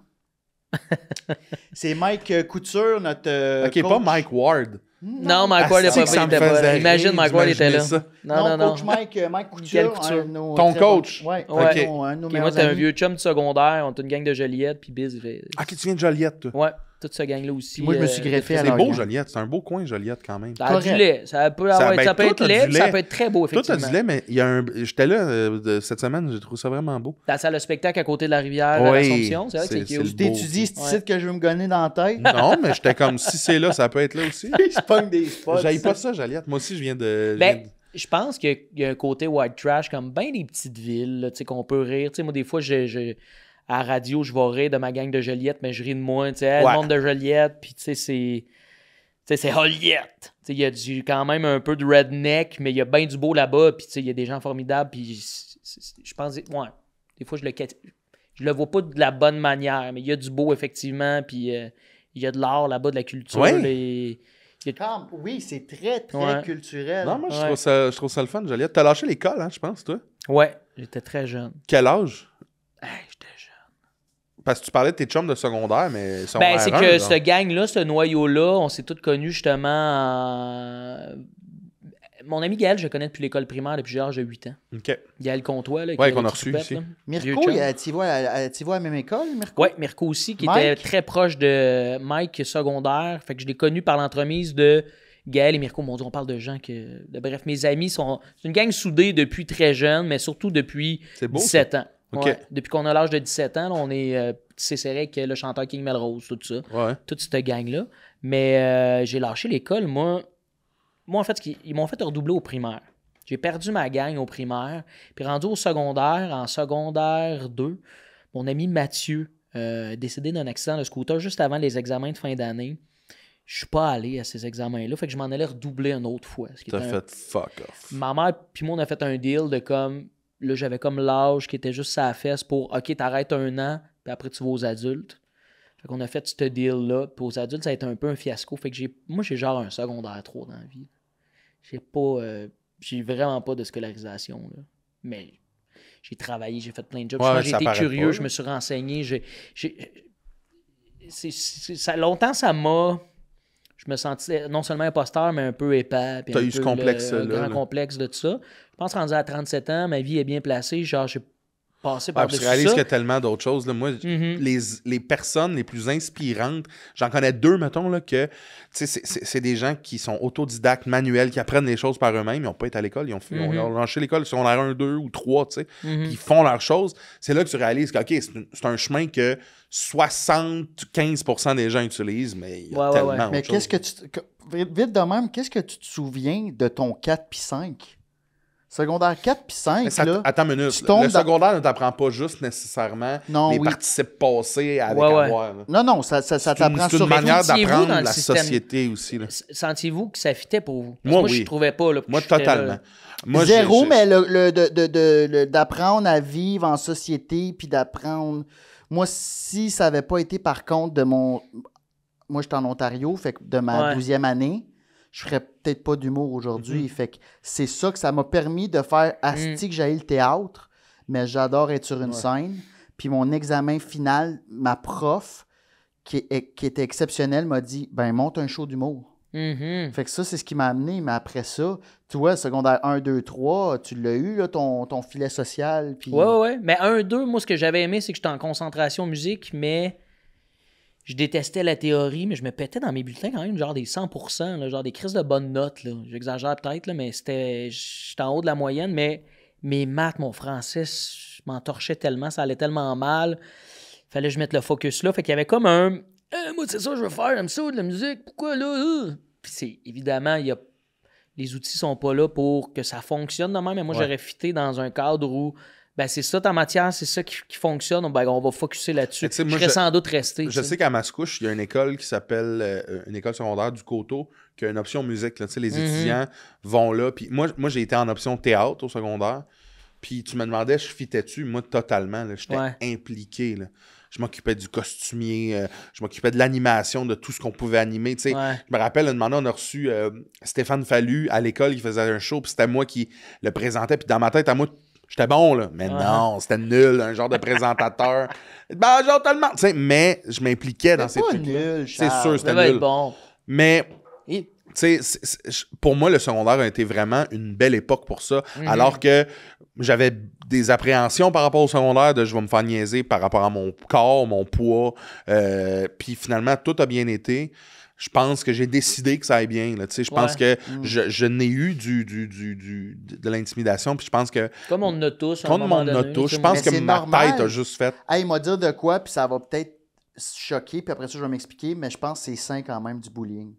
C'est Mike Couture, notre OK, coach. pas Mike Ward. Non, Mike Ward c'est que ça me faisait rire Imagine, Mike Ward était là. ça. Non, coach Mike Couture. Couture. Ton coach? Ouais. Un de nos Moi, t'es un vieux chum du secondaire, on est une gang de Joliette, puis Biz. OK, tu viens de Joliette, toi. Ouais, toute cette gang-là aussi. Puis moi, je me suis greffé à C'est leur beau, gang. Joliette. C'est un beau coin, Joliette, quand même. Ça a du lait. Ça peut être laid, puis ça peut être très beau, Toi, effectivement. t'as du lait, mais il y a un... J'étais là cette semaine, j'ai trouvé ça vraiment beau. Dans la salle de spectacle à côté de la rivière, à l'Assomption. C'est vrai que c'est c'est cute. le Tu t'étudies ce site que je veux me gonner dans la tête. Non, mais j'étais comme, si c'est là, ça peut être là aussi. Je pogne des spots. J'aille pas ça, Joliette. Moi aussi, je viens de... Je pense qu'il y a un côté white trash comme bien des petites villes, là, tu sais, qu'on peut rire. Tu sais, moi, des fois, à la radio, je vais rire de ma gang de Joliette, mais je ris de moi. Tu sais, le monde de Joliette, puis tu sais, c'est Joliette. Tu sais, il y a quand même un peu de redneck, mais il y a bien du beau là-bas, puis tu sais, il y a des gens formidables, puis je pense, des fois, je le vois pas de la bonne manière, mais il y a du beau, effectivement, puis il y a de l'art là-bas, de la culture. Oui, c'est très culturel. Non, moi, je trouve ça le fun, Joliette. T'as lâché l'école, hein, je pense, toi? Ouais, j'étais très jeune. Quel âge? J'étais jeune. Parce que tu parlais de tes chums de secondaire, mais c'est que ce gang-là, ce noyau-là, on s'est tous connus justement en... Mon ami Gaël, je le connais depuis l'école primaire depuis l'âge de 8 ans. OK. Gaël Comtois, là, qu'on a reçu ici. Mirko, tu vois à la même école, Mirko? Oui, Mirko aussi, qui Mike? était très proche de Mike secondaire. Fait que je l'ai connu par l'entremise de Gaël et Mirko. Mon Dieu, on parle de gens que... Bref, mes amis sont... C'est une gang soudée depuis très jeune, mais surtout depuis 17 ans. OK. Ouais. Depuis qu'on a l'âge de 17 ans, là, on est tissé serré avec le chanteur King Melrose, tout ça. Ouais. Toute cette gang-là. Mais j'ai lâché l'école, moi, en fait, ils m'ont fait redoubler au primaire. J'ai perdu ma gang au primaire. Puis rendu au secondaire, en secondaire 2, mon ami Mathieu décédé d'un accident de scooter juste avant les examens de fin d'année. Je suis pas allé à ces examens-là, fait que je m'en allais redoubler une autre fois. T'as fait fuck off. Ma mère puis moi, on a fait un deal de comme... Là, j'avais comme l'âge qui était juste sa fesse pour « OK, t'arrêtes un an, puis après tu vas aux adultes. » Fait qu'on a fait ce deal-là. Puis aux adultes, ça a été un peu un fiasco. Fait que moi, j'ai genre un secondaire 3 dans la vie. J'ai vraiment pas de scolarisation, là. Mais j'ai travaillé, j'ai fait plein de jobs. J'ai été curieux, je me suis renseigné. Longtemps, ça m'a... Je me sentais non seulement imposteur, mais un peu épais. T'as eu ce complexe-là. Un grand complexe de tout ça. Je pense rendu à 37 ans, ma vie est bien placée. Genre, j'ai passé par-dessus ça. Je réalise qu'il y a tellement d'autres choses. Là. Moi, les personnes les plus inspirantes, j'en connais 2, mettons, là, que c'est des gens qui sont autodidactes, manuels, qui apprennent les choses par eux-mêmes. Ils n'ont pas été à l'école. Ils ont lâché l'école secondaire 1, 2 ou 3, tu sais. Puis ils font leurs choses. C'est là que tu réalises que, OK, c'est un chemin que 75% des gens utilisent, mais il y a tellement Mais autre chose. Vite de même, qu'est-ce que tu te souviens de ton 4 puis 5? Secondaire 4 puis 5, là... Attends une minute. Le secondaire ne t'apprend pas juste nécessairement les participes passés avec avoir. Là. Non, ça t'apprend sur... C'est une manière d'apprendre la société aussi. Là. Sentiez-vous que ça fitait pour vous? Moi, oui. Je ne trouvais pas. Là, moi, totalement. Moi, zéro, mais d'apprendre à vivre en société puis d'apprendre... Moi, si ça n'avait pas été, par contre, de mon... Moi, j'étais en Ontario, fait que de ma 12e année, je ferais peut-être pas d'humour aujourd'hui. Fait que c'est ça que ça m'a permis de faire asti que j'aille le théâtre, mais j'adore être sur une scène. Puis mon examen final, ma prof, qui était exceptionnelle, m'a dit « Ben, monte un show d'humour. Fait que ça, c'est ce qui m'a amené. Mais après ça, toi, secondaire 1, 2, 3, tu l'as eu, là, ton filet social. Puis... Ouais. Mais 1, 2, moi, ce que j'avais aimé, c'est que j'étais en concentration musique, mais je détestais la théorie, mais je me pétais dans mes bulletins quand même, genre des 100%, là, genre des crises de bonnes notes. Là. J'exagère peut-être, là, mais j'étais en haut de la moyenne, mais mes maths, mon français, je m'en torchais tellement, ça allait tellement mal. Fallait que je mette le focus là. Fait qu'il y avait comme un... moi, c'est ça que je veux faire, j'aime ça, de la musique, pourquoi là? Puis c'est évidemment, il y a les outils sont pas là pour que ça fonctionne de même. Mais moi, j'aurais fité dans un cadre où ben c'est ça ta matière, c'est ça qui fonctionne. Ben, on va focusser là-dessus. Je serais sans doute resté. Je sais qu'à Mascouche, il y a une école qui s'appelle une école secondaire du Coteau qui a une option musique. Là. Les étudiants vont là. Puis moi, j'ai été en option théâtre au secondaire. Puis tu me demandais, je fitais-tu? Moi, totalement. J'étais impliqué. Là. Je m'occupais du costumier, je m'occupais de l'animation, de tout ce qu'on pouvait animer. Je me rappelle, un moment donné, on a reçu Stéphane Fallu à l'école qui faisait un show, puis c'était moi qui le présentais. Puis dans ma tête, à moi, j'étais bon, là. Mais non, c'était nul, un genre de présentateur. Genre tellement. Mais je m'impliquais dans ces trucs-là. C'est sûr, c'était nul. Bon. Mais... pour moi, le secondaire a été vraiment une belle époque pour ça. Alors que j'avais des appréhensions par rapport au secondaire de je vais me faire niaiser par rapport à mon corps, mon poids. Puis finalement, tout a bien été. Je pense que j'ai décidé que ça aille bien. Là, je pense que je n'ai eu de l'intimidation. Puis je pense que. Comme on en a tous. Comme on en a tous. Je pense que ma tête a juste fait. Hey, il m'a dit de quoi, puis ça va peut-être choquer, puis après ça, je vais m'expliquer, mais je pense que c'est sain quand même du bullying.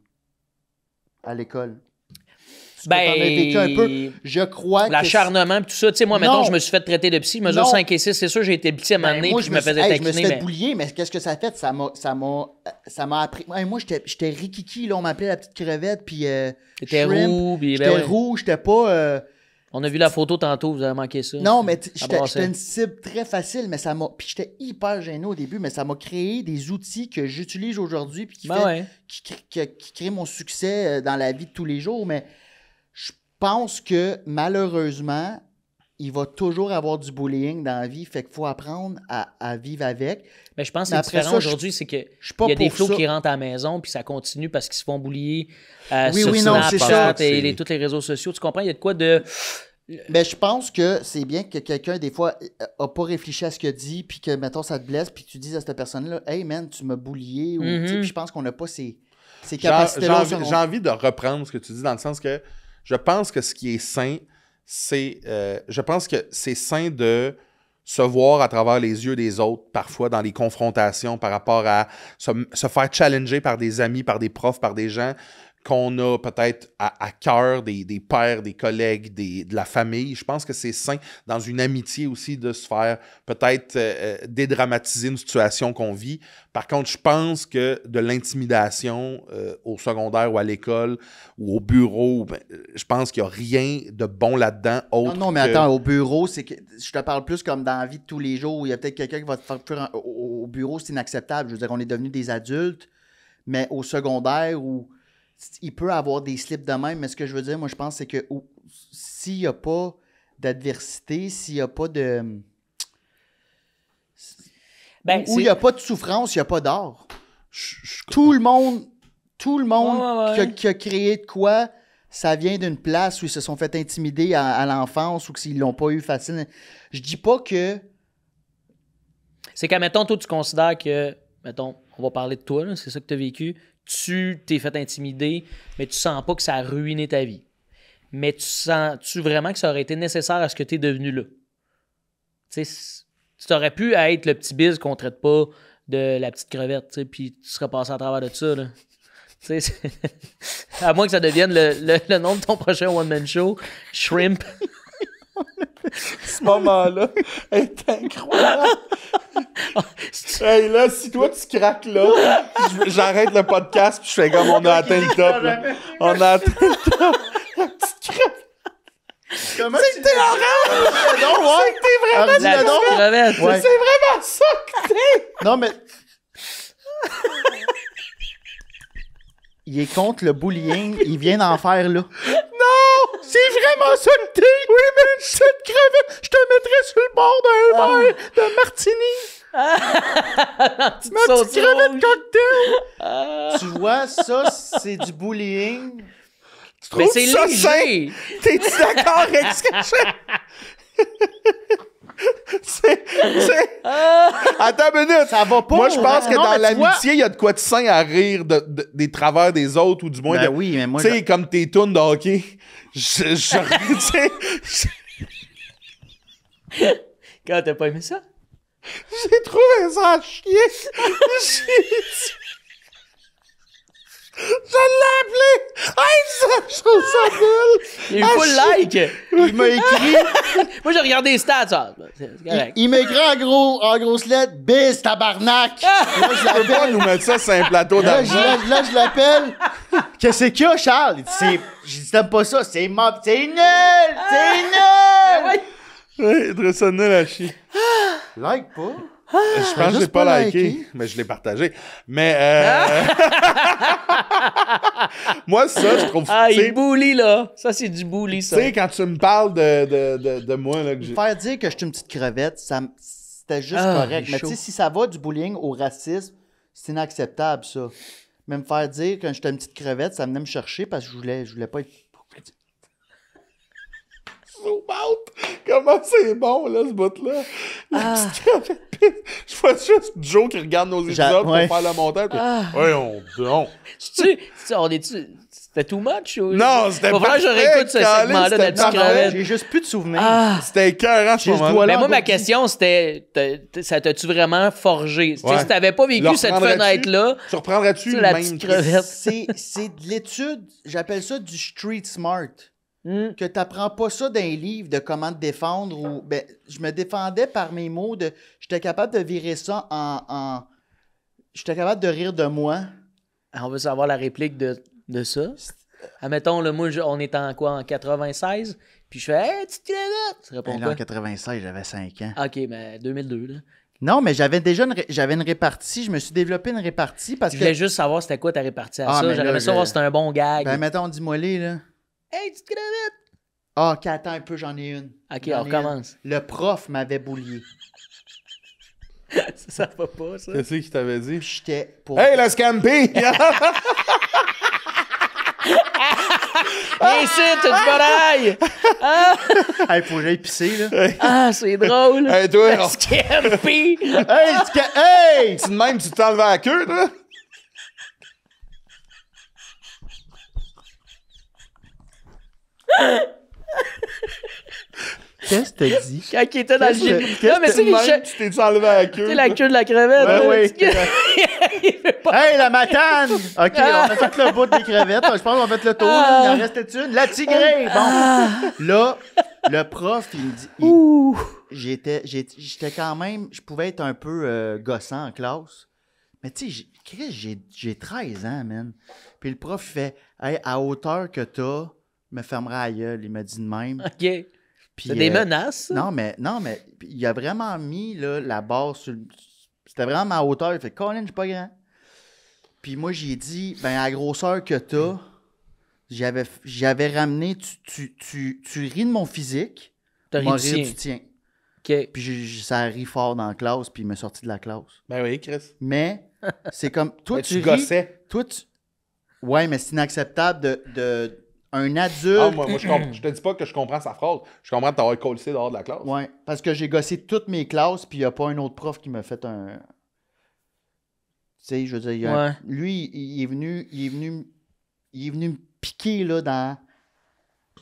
À l'école. Ben, t'en as vécu un peu. Je crois l'acharnement et tout ça. Tu sais, moi, mettons, je me suis fait traiter de psy. Mesure 5 et 6, c'est sûr, j'ai été petit à un moment donné, puis je me faisais taquiner. Je me suis fait boulier, mais qu'est-ce que ça a fait? Ça m'a appris. Moi, j'étais rikiki, là, on m'appelait la petite crevette, puis T'étais roux, puis j'étais roux, j'étais pas... On a vu la photo tantôt, vous avez manqué ça. Non, mais j'étais une cible très facile, mais ça m'a... Puis j'étais hyper gêné au début, mais ça m'a créé des outils que j'utilise aujourd'hui, puis qui créent mon succès dans la vie de tous les jours, mais je pense que, malheureusement, il va toujours avoir du bullying dans la vie, fait qu'il faut apprendre à vivre avec. Mais je pense que c'est différent aujourd'hui, c'est que il y a des flots qui rentrent à la maison, puis ça continue parce qu'ils se font bullier sur Snapchat et tous les réseaux sociaux. Tu comprends? Il y a de quoi de... Mais je pense que c'est bien que quelqu'un, des fois, n'a pas réfléchi à ce qu'il dit, puis que, mettons, ça te blesse, puis que tu dises à cette personne-là, « Hey, man, tu m'as bullié. » Puis je pense qu'on n'a pas ces capacités-là. J'ai envie de reprendre ce que tu dis dans le sens que je pense que ce qui est sain, c'est... je pense que c'est sain de se voir à travers les yeux des autres, parfois dans les confrontations par rapport à se faire challenger par des amis, par des profs, par des gens qu'on a peut-être à cœur, des pères, des collègues, de la famille. Je pense que c'est sain dans une amitié aussi de se faire peut-être dédramatiser une situation qu'on vit. Par contre, je pense que de l'intimidation au secondaire ou à l'école ou au bureau, je pense qu'il n'y a rien de bon là-dedans. Non, mais attends, au bureau, c'est que je te parle plus comme dans la vie de tous les jours où il y a peut-être quelqu'un qui va te faire... Au bureau, c'est inacceptable. Je veux dire, on est devenus des adultes, mais au secondaire où... Il peut avoir des slips de même, mais ce que je veux dire, moi, je pense, c'est que s'il n'y a pas d'adversité, s'il n'y a pas de... où il n'y a pas de souffrance, il n'y a pas d'art. Tout le monde qui a créé de quoi, ça vient d'une place où ils se sont fait intimider à l'enfance ou s'ils ne l'ont pas eu facile. Je dis pas que... C'est qu'à, mettons, toi, tu considères que... Mettons, on va parler de toi, là, c'est ça que tu as vécu. Tu t'es fait intimider, mais tu sens pas que ça a ruiné ta vie. Mais tu sens-tu vraiment que ça aurait été nécessaire à ce que tu es devenu là? Tu sais, tu aurais pu être le petit biz qu'on traite pas de la petite crevette, puis tu serais passé à travers de ça, là. Tu sais, à moins que ça devienne le nom de ton prochain one-man show, Shrimp. Ce moment-là est incroyable. Hey, là, si toi tu craques là, j'arrête le podcast puis je fais comme on a atteint le top. Là. On a atteint le top. La petite crevette. Comment c'est que t'es orange! C'est que t'es vraiment la petite crevette. Ouais. C'est vraiment ça que t'es! Non, mais... Il est contre le bullying, il vient d'en faire là. Non! C'est vraiment ça que t'es! Oui, mais cette crevette, je te mettrais sur le bord d'un verre de martini! Ma petite crevette cocktail! Tu vois, ça, c'est du bullying. Tu trouves mais c'est ça léger! T'es-tu d'accord avec ce que je... Attends une minute. Ça va pas. Moi, je pense que dans l'amitié, il y a de quoi de sain à rire des travers des autres ou du moins oui, mais moi... Tu sais, comme tes tunes de hockey. Quand t'as pas aimé ça? J'ai trouvé ça à chier. Je l'ai appelé! Hey, ça, je trouve ça nul! Il y a eu full like! Il m'a écrit... Moi, j'ai regardé les stats, ça. C'est correct. Il m'a écrit en grosse lettre, « Biz, tabarnak! » Là, je Tu peux pas l'appelle. nous mettre ça sur un plateau Là, d'argent. je l'appelle. Qu'est-ce qu'il y a, Charles? Il dit, j'ai dit, t'aimes pas ça? C'est nul! C'est nul! Ouais. Ouais, il trouve ça nul à chier. Like pas. Je pense que j'ai pas liké, mais je l'ai partagé. Mais, moi, ça, je trouve... Ah, tu sais- il bully, là. Ça, c'est du bully, Tu ça. sais, quand tu me parles de moi, là, que j'ai... Faire dire que je suis une petite crevette, c'était juste Ah, correct. il est Mais tu chaud. sais, si ça va du bullying au racisme, c'est inacceptable, ça. Mais me faire dire que j'étais une petite crevette, ça venait me chercher parce que je voulais pas être... Zoom out! Comment c'est bon, là, ce bout-là? La petite crevette. Je vois juste Joe qui regarde nos épisodes ouais. pour faire le montage. Puis, voyons donc. C'était too much? Ou... Non, c'était Faut faire que je parfait, réécoute ce Colin, segment-là de la c'était petite parfait. crevette. J'ai juste plus de souvenirs. Ah! C'était écœurant, ce J'ai ce moment-là. doigt-là. Mais moi, ma encore question, c'était... Ça t'as-tu vraiment forgé? Tu sais, Ouais. si t'avais pas Le vécu cette reprendrais-tu? fenêtre-là... Tu reprendrais-tu Tu le sais, la même... petite crevette. C'est de l'étude, j'appelle ça du street smart. Hmm. Que t'apprends pas ça dans les livres de comment te défendre ou ben je me défendais par mes mots de j'étais capable de virer ça en j'étais capable de rire de moi. On veut savoir la réplique de ça. Admettons, là, moi, on est en quoi? En 96? Puis je fais « Hey, petite crevette! » Tu réponds Ben là, quoi? en 96, j'avais 5 ans. OK, mais 2002, là. Non, mais j'avais déjà j'avais une répartie, je me suis développé une répartie parce Je que voulais juste savoir c'était quoi ta répartie à Ah, ça. mais J'aurais là, aimé savoir si c'était un bon gag. ben mettons dis-moi les là. Hey, petite crevette! Ah, OK, attends un peu, j'en ai une. OK, J'en on ai recommence. une. Le prof m'avait boulié. Ça va pas, ça. Qu'est-ce qu'il t'avait dit? Puis j'étais pour Hey, le scampi! Viens ici, tu te barailles! Hey, faut que j'aille pisser là. Ah, c'est drôle! Hey, toi, Scampi! Hey, hey! tu de même, tu t'enlèves la queue, toi? Qu'est-ce que t'as dit? Quand il était dans le gym. Qu'est-ce Non, mais que c'est Tu de même, tu t'es enlevé la queue. Tu sais, la queue de la crevette. Ouais, là, ouais. Il fait pas- Hey, la matane! OK, on a fait le bout des crevettes. Je pense qu'on a fait le tour. là. Il en restait une. La tigrée! Bon. Là, le prof, il me dit... Ouh! J'étais quand même... Je pouvais être un peu gossant en classe. Mais tu sais, j'ai 13 ans, man. Puis le prof, il fait... Hey, à hauteur que t'as, me fermera la gueule. Il m'a dit de même. OK. Puis, C'est des menaces. ça? Non, mais il a vraiment mis là, la barre sur le... C'était vraiment ma hauteur. Il fait, Colin, je suis pas grand. Puis moi, j'ai dit, ben, à la grosseur que t'as, j'avais ramené, tu ris de mon physique, T'as moi, ri du rire sien. du tien. OK. Puis ça a ri fort dans la classe, puis il m'a sorti de la classe. Ben oui, Chris. Mais c'est comme, toi, Mais tu tu ris. gossais. Toi, ouais, mais c'est inacceptable de un adulte. Ah, moi je te dis pas que je comprends sa phrase. Je comprends de t'avoir collé dehors de la classe. Ouais, parce que j'ai gossé toutes mes classes, puis il n'y a pas un autre prof qui m'a fait un. Tu sais, je veux dire, Ouais. lui, il est venu me piquer, là, dans. Tu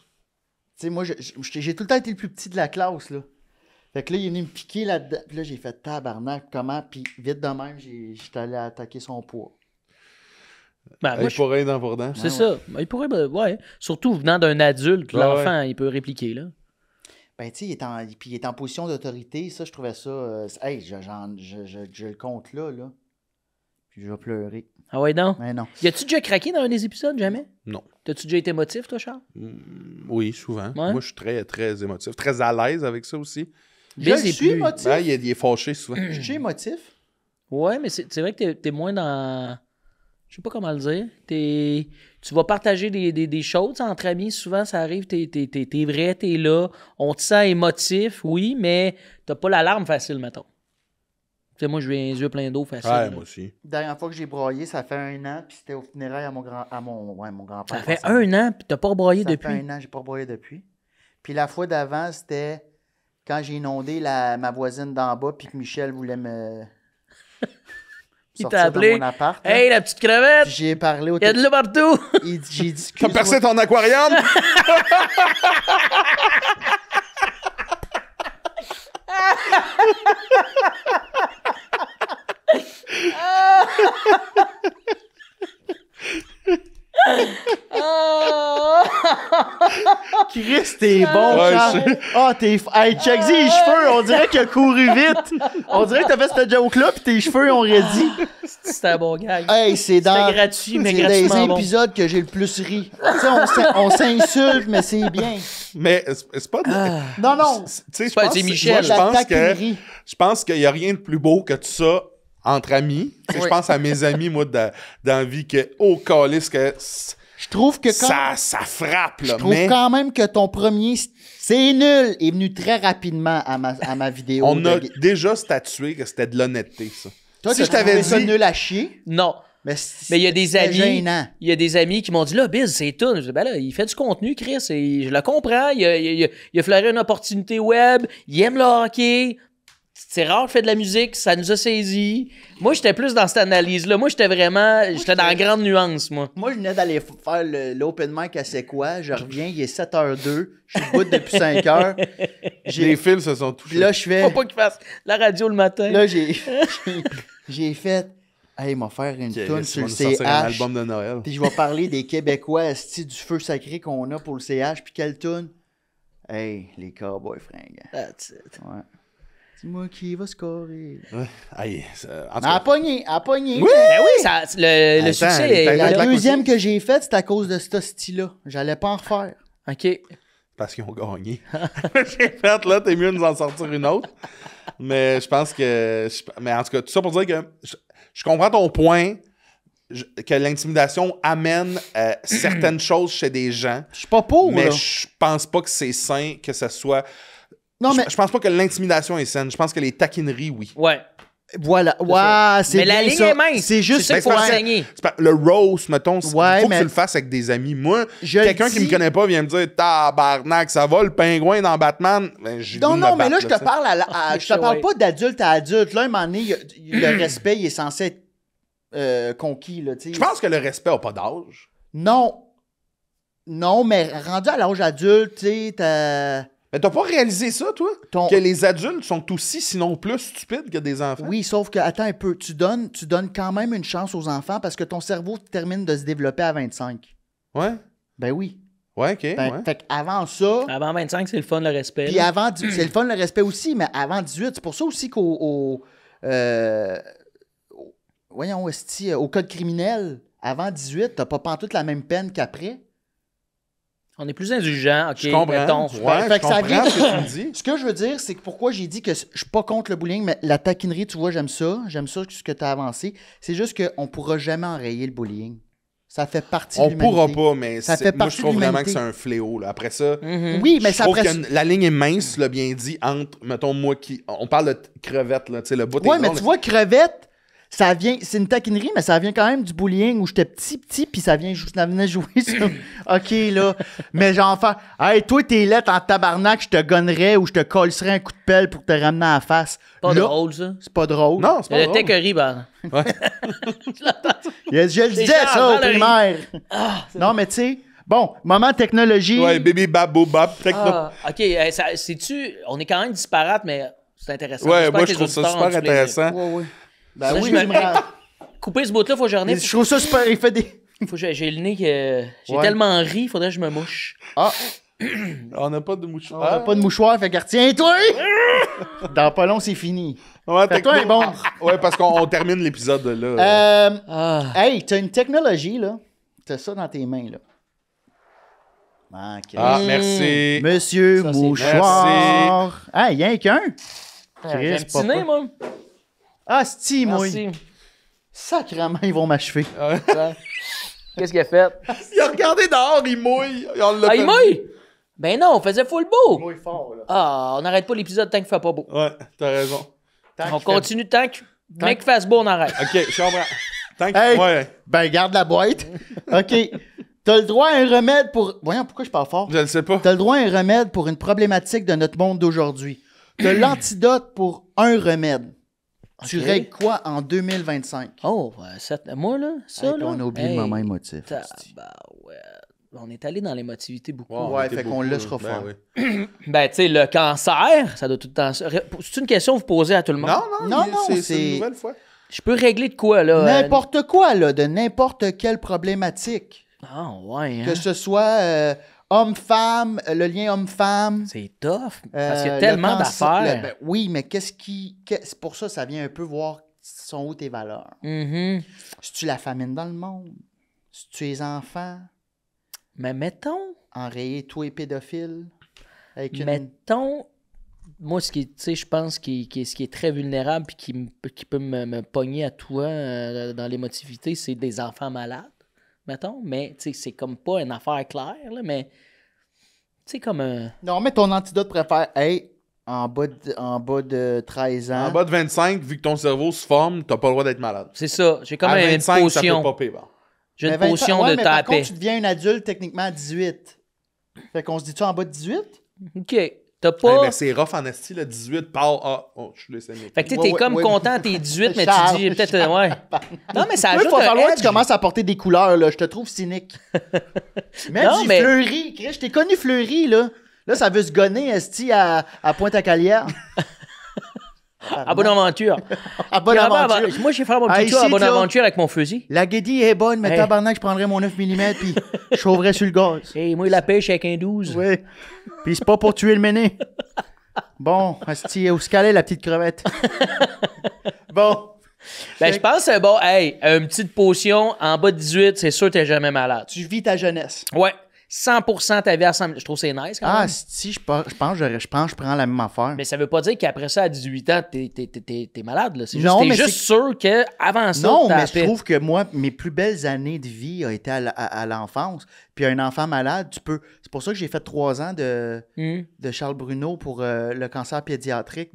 sais, moi, j'ai tout le temps été le plus petit de la classe, là. Fait que là, il est venu me piquer là-dedans. Puis là, j'ai fait tabarnak, comment? Puis vite de même, j'étais allé attaquer son poids. Ben, moi, Il pourrait être important. c'est ça. Il pourrait, ouais. Surtout venant d'un adulte, Ouais, l'enfant, il peut répliquer, là. Ben, tu sais, il est en position d'autorité. Ça, je trouvais ça. Hey, je le compte là. Puis je vais pleurer. Ah ouais, non? Mais non. Y a-tu déjà craqué dans un des épisodes? Jamais? Non. T'as-tu déjà été émotif, toi, Charles? Oui, souvent. Ouais. Moi, je suis très, très émotif. Très à l'aise avec ça aussi. Je Biz est suis plus- émotif. Ben, il est fâché souvent. Je suis émotif. Ouais, mais c'est vrai que t'es moins dans... Je sais pas comment le dire. Tu vas partager des choses entre amis. Souvent, ça arrive, t'es vrai, t'es là. On te sent émotif, oui, mais t'as pas l'alarme facile, mettons. Tu sais, moi, je vais les yeux pleins d'eau facile. Ouais, là. moi aussi. Dernière fois que j'ai broyé, ça fait 1 an, puis c'était au funérailles à mon grand-père. Ça fait 1 an, puis t'as pas broyé Ça depuis. fait 1 an, j'ai pas broyé depuis. Puis la fois d'avant, c'était quand j'ai inondé ma voisine d'en bas, puis que Michel voulait me Il sortir t'a appelé. de mon appart. là. Hey, la petite crevette! Puis j'ai parlé au Il y a de l'eau partout! J'ai dit T'as percé ton aquarium? Chris, t'es bon, Ouais, Charles. Ah, t'es... Hey, check les cheveux, on dirait qu'il a couru vite. On dirait que t'as fait cette joke-là, pis tes cheveux ont redit. C'était un bon gag. Hey, c'est dans... C'était gratuit, mais c'est gratuitement des bon. épisodes que j'ai le plus ri. Tu sais, on s'insulte, mais c'est bien. Mais c'est pas... Non, non. Tu sais, je pas pense, du Michel. moi, je La pense taquinerie. qu'il y a rien de plus beau que tout ça entre amis. Tu sais, Oui. je pense à mes amis, moi, dans la vie, que, calice, que Je trouve que quand... ça frappe, là. Je trouve Mais quand même que ton premier c'est nul est venu très rapidement à ma vidéo. on a déjà statué que c'était de l'honnêteté, ça. Toi, si t'as je t'avais trouvé ça dit... nul à chier, Non. mais Mais il y a des c'était amis. gênant. Il y a des amis qui m'ont dit là, Biz, c'est tout. Je dis, ben là, il fait du contenu, Chris. Et je le comprends. Il a flairé une opportunité web. Il aime le hockey. C'est rare qu'il fait de la musique. Ça nous a saisi. Moi, j'étais plus dans cette analyse-là. Moi, j'étais dans la grande nuance, moi. Moi, je venais d'aller faire l'open mic à C'est quoi. Je reviens, il est 7h02. Je suis debout depuis 5h. Les fils se sont touchés. Là, je fais... Faut pas qu'il fasse la radio le matin. Là, j'ai fait... Hey, m'a faire une toune sur le sortir un CH. album de Noël. Puis je vais parler des Québécois, esti, du feu sacré qu'on a pour le CH. Puis quelle toune? Hey, les cowboys fringants. That's it. Ouais. Dis-moi qui va scorer. Aïe, en tout cas, À pogner, à pogner. Oui! Ben oui, le Attends, succès les est têtes La claque deuxième aussi. que j'ai faite, c'est à cause de ce style-là. J'allais pas en refaire. OK. parce qu'ils ont gagné. J'ai fait, là, t'es mieux de nous en sortir une autre. Mais je pense que... Mais en tout cas, tout ça pour dire que je comprends ton point, que l'intimidation amène certaines choses chez des gens. Je suis pas pour, Mais là. je pense pas que c'est sain que ça soit... Non, mais Je pense pas que l'intimidation est saine. Je pense que les taquineries, oui. Ouais. voilà. Ouais, c'est Mais la bien ligne ça. est mince. C'est juste C'est ça qu'il faut parce que- enseigner. Le roast, mettons, il Ouais, faut que mais- tu le fasses avec des amis. Moi, Je quelqu'un le qui me dis- connaît pas vient me dire « Tabarnak, ça va, le pingouin dans Batman? » Ben, j'ai Non, le goût de non, me mais là, battre, je te tu sais. parle je te parle Ouais. pas d'adulte à adulte. Là, à un moment donné, le respect, il est censé être conquis, là, tu sais. Je pense que le respect n'a pas d'âge. Non. Non, mais rendu à l'âge adulte, tu sais, t'as... Mais t'as pas réalisé ça, toi? Ton- Que les adultes sont aussi, sinon plus stupides que des enfants? Oui, sauf que, attends un peu, tu donnes quand même une chance aux enfants parce que ton cerveau termine de se développer à 25. Ouais? Ben oui. Ouais, OK, Ben, ouais. Fait qu'avant ça, Avant 25, c'est le fun, le respect. puis là. avant, c'est le fun, le respect aussi, mais avant 18, c'est pour ça aussi voyons, esti, au code criminel, avant 18, t'as pas pantoute la même peine qu'après. On est plus indulgent, OK. Je comprends. mettons. Ouais, Fait je que ça comprends vient- ce que tu me dis. Ce que je veux dire, c'est que pourquoi j'ai dit que je suis pas contre le bullying, mais la taquinerie, tu vois, j'aime ça. J'aime ça, ce que tu as avancé. C'est juste qu'on pourra jamais enrayer le bullying. Ça fait partie de On l'humanité. pourra pas, mais Ça fait moi, partie je trouve de vraiment que l'humanité. c'est un fléau. Là. Après ça, Oui, mais je ça trouve après... que la ligne est mince, tu l'as bien dit, entre, mettons, moi qui... On parle de crevette, là, tu sais, le bout Ouais, est mais long, tu vois, crevette, ça vient... C'est une taquinerie, mais ça vient quand même du bullying où j'étais petit, puis ça venait jouer sur... OK, là. Mais genre faire... Hey, toi, t'es lettre en tabarnak, je te gonnerais ou je te collerais un coup de pelle pour te ramener à la face. Pas Là, drôle, ça. c'est pas drôle. Non, c'est pas Le drôle. tech ben. Je le disais gens ça au Valérie. primaire. Non, mais tu sais... Bon, moment technologie. Ouais, baby babou bab, techno. Ah, OK. C'est-tu... On est quand même disparate, mais c'est intéressant. Ouais, J'espère moi, que je les trouve ça auditeurs ont super du plaisir. intéressant. Ouais, ouais. Ben Ça, oui, je me- j'aimerais- Couper ce bout-là, faut que je renais. je trouve ça super. Il fait des. J'ai le nez que... J'ai Ouais. tellement ri, faudrait que je me mouche. Ah, On n'a pas de mouchoir. on a pas de mouchoir, fait que retiens-toi! Dans pas long, c'est fini. Ouais, Fais-toi techno. un bon. Ouais, parce qu'on termine l'épisode là. Ah. Hey, t'as une technologie, là. T'as ça dans tes mains, là. Ok. Ah, merci. Monsieur Ça, c'est- Mouchoir. Ah, y a qu'un. J'ai un Chris, petit papa. nez, moi. Ah, Steve, moi. Merci. Sacrément, ils vont m'achever. Ouais. Qu'est-ce qu'il a fait? Il a regardé dehors, il mouille. On l'a Ah, il fait- mouille? Ben non, on faisait full beau. Mouille fort, là. Ah, on n'arrête pas l'épisode tant qu'il fait pas beau. Ouais, t'as raison. On continue tant que mec fasse beau, on arrête. OK, je comprends. Tant que... Hey. Ouais, Ben, garde la boîte. OK. T'as le droit à un remède pour. Voyons, pourquoi je parle fort? je le sais pas. T'as le droit à un remède pour une problématique de notre monde d'aujourd'hui. T'as l'antidote pour un remède. Tu Ok. règles quoi en 2025? Oh, moi, là, ça, Hey, là. puis on a oublié le moment émotif. hostie. Ouais. On est allé dans l'émotivité beaucoup. Wow, Ouais, on était fait qu'on beaucoup, laissera ben faire. oui. Ben, tu sais, le cancer, ça doit tout le temps... C'est une question que vous posez à tout le monde? Non, Non, il- non, c'est c'est- une nouvelle fois. Je peux régler de quoi, là? N'importe quoi, là, de n'importe quelle problématique. Ah, ouais, hein? Que ce soit Homme-femme, le lien homme-femme. C'est tough. Parce qu'il y a tellement d'affaires. Ben, oui, mais c'est pour ça, ça vient un peu voir sont où tes valeurs. Si-tu la famine dans le monde? Si-tu les enfants? Mais mettons... Enrayer tous les pédophiles? Mettons... Moi, ce qui, je pense ce qui est très vulnérable et qui peut me pogner à toi dans l'émotivité, c'est des enfants malades, mettons. Mais c'est comme pas une affaire claire, là, mais c'est comme un... Non, mais ton antidote préfère, en bas de 13 ans... En bas de 25, vu que ton cerveau se forme, t'as pas le droit d'être malade. C'est ça. J'ai comme à une 25, potion. Ça peut popper, bon. J'ai une potion de mais ta par paix. contre, tu deviens un adulte techniquement à 18. Fait qu'on se dit-tu en bas de 18? OK. T'as pas... mais c'est rough en esti, là, 18 par... je suis laissé. Fait que t'es comme content, t'es 18, mais tu dis peut-être... Ouais. Non, mais ça Là, ajoute il va falloir un que tu commences à porter des couleurs, là. Je te trouve cynique. Mais Non, du mais- fleuri. Chris, je t'ai connu fleuri, là. Là, ça veut se gonner, esti, à Pointe-à-Calière. À Bonaventure. À Bonaventure. Moi, j'ai fait mon Ah, petit tour à ici, Bonaventure avec mon fusil. La guédille est bonne, mais Hey. tabarnak, je prendrais mon 9 mm puis je chaufferais sur le gaz. Et moi, la pêche avec un 12. Oui. Puis c'est pas pour tuer le méné. Bon, esti, où se calait la petite crevette? Bon. Ben, je pense que bon, une petite potion en bas de 18, c'est sûr que t'es jamais malade. Tu vis ta jeunesse. Ouais. 100% ta vie à 100 je trouve que c'est nice quand même. Ah, si, je pense que je prends la même affaire. Mais ça veut pas dire qu'après ça, à 18 ans, t'es malade. Là. C'est Non, juste, mais t'es juste c'est- sûr qu'avant ça, Non, t'as mais la je paix. trouve que moi, mes plus belles années de vie ont été à l'enfance. Puis un enfant malade, tu peux... C'est pour ça que j'ai fait 3 ans de Charles Bruno pour le cancer pédiatrique,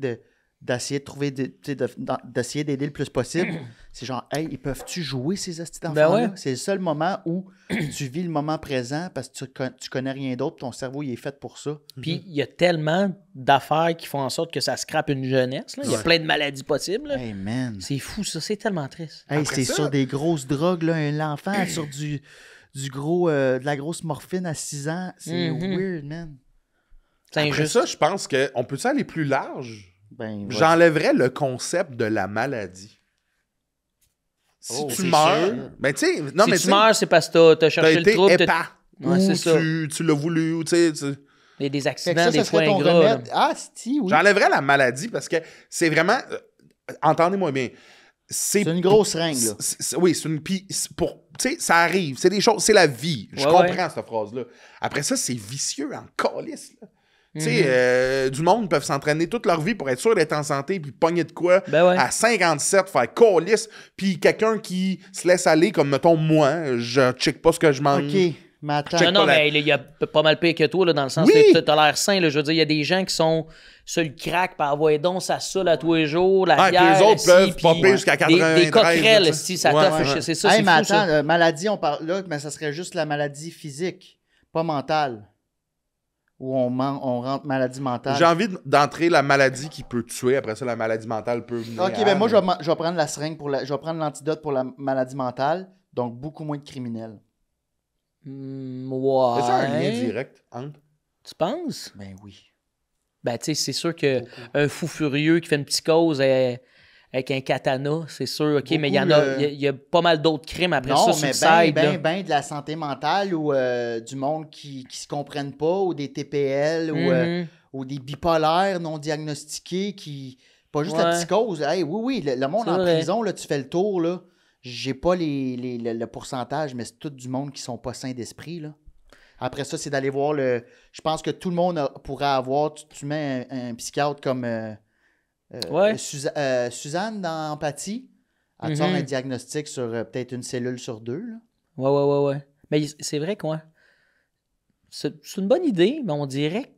d'essayer de trouver, d'essayer d'aider le plus possible. C'est genre, ils peuvent-tu jouer ces hosties d'enfants-là? Ben ouais. C'est le seul moment où tu vis le moment présent parce que tu connais rien d'autre, ton cerveau, il est fait pour ça. Puis il y a tellement d'affaires qui font en sorte que ça scrape une jeunesse. Là. Il y a plein de maladies possibles. là. Hey, man. C'est fou, ça. C'est tellement triste. Hey, Après c'est ça- sur des grosses drogues, là. L'enfant sur du gros, de la grosse morphine à 6 ans. C'est weird, man. C'est Après injuste. ça, je pense qu'on peut-tu aller plus large? Ben, J'enlèverais le concept de la maladie. Si Oh, tu c'est meurs, sûr. ben tu sais, non Si mais tu tu sais, meurs, c'est parce que t'as t'as cherché le été trouble. épais. Ouais, ou c'est ça. tu l'as voulu, ou tu sais. Il y a des Fait que accidents, ça des fois serait ton ingrats. remède. là. Ah, si, oui. J'enlèverais la maladie parce que c'est vraiment. Entendez-moi bien. C'est une grosse règle, là. Oui, c'est une. Puis, tu sais, ça arrive. C'est des choses. C'est la vie. Je Ouais, comprends cette phrase-là. Après ça, c'est vicieux en calice, là. Tu sais, du monde peuvent s'entraîner toute leur vie pour être sûr d'être en santé puis pogner de quoi Ben ouais. à 57, faire calice. Puis quelqu'un qui se laisse aller, comme mettons moi, je check pas ce que je mange. OK, mais attends. Check Non, pas la- mais il y a pas mal pire que toi, là, dans le sens Oui. que t'as l'air sain. Là, je veux dire, il y a des gens qui sont sur le crack, par envoyer donc ça saoule à tous les jours, la Ah, puis bière, les autres esti, peuvent puis popper jusqu'à 93. Des coquerelles, là, si ça Ouais, t'offre, ouais. c'est ça, Hey, c'est mais fou, ça. attends, maladie, on parle là, mais ça serait juste la maladie physique, pas mentale. Où on rentre maladie mentale. J'ai envie d'entrer la maladie qui peut tuer. Après ça, la maladie mentale peut venir. OK, ben moi, je vais prendre la seringue je vais prendre l'antidote pour la maladie mentale, donc beaucoup moins de criminels. Ouais. C'est ça un lien direct entre. Tu penses? Ben oui. Ben, tu sais, c'est sûr qu'un fou furieux qui fait une psychose avec un katana, c'est sûr, OK, mais il y en a, il y a pas mal d'autres crimes après Non, ça, mais suicide, là. ben de la santé mentale ou du monde qui se comprennent pas, ou des TPL, ou des bipolaires non diagnostiqués qui... Pas juste la Ouais. psychose. Hey, oui, le monde C'est en vrai. prison, là, tu fais le tour, là. J'ai pas le pourcentage, mais c'est tout du monde qui sont pas sains d'esprit, là. Après ça, c'est d'aller voir le... Je pense que tout le monde pourrait avoir... Tu mets un psychiatre comme Ouais. Suzanne dans Empathie. Elle te sort un diagnostic sur peut-être une cellule sur 2, là. Ouais. Mais c'est vrai quoi. C'est une bonne idée, mais on dirait que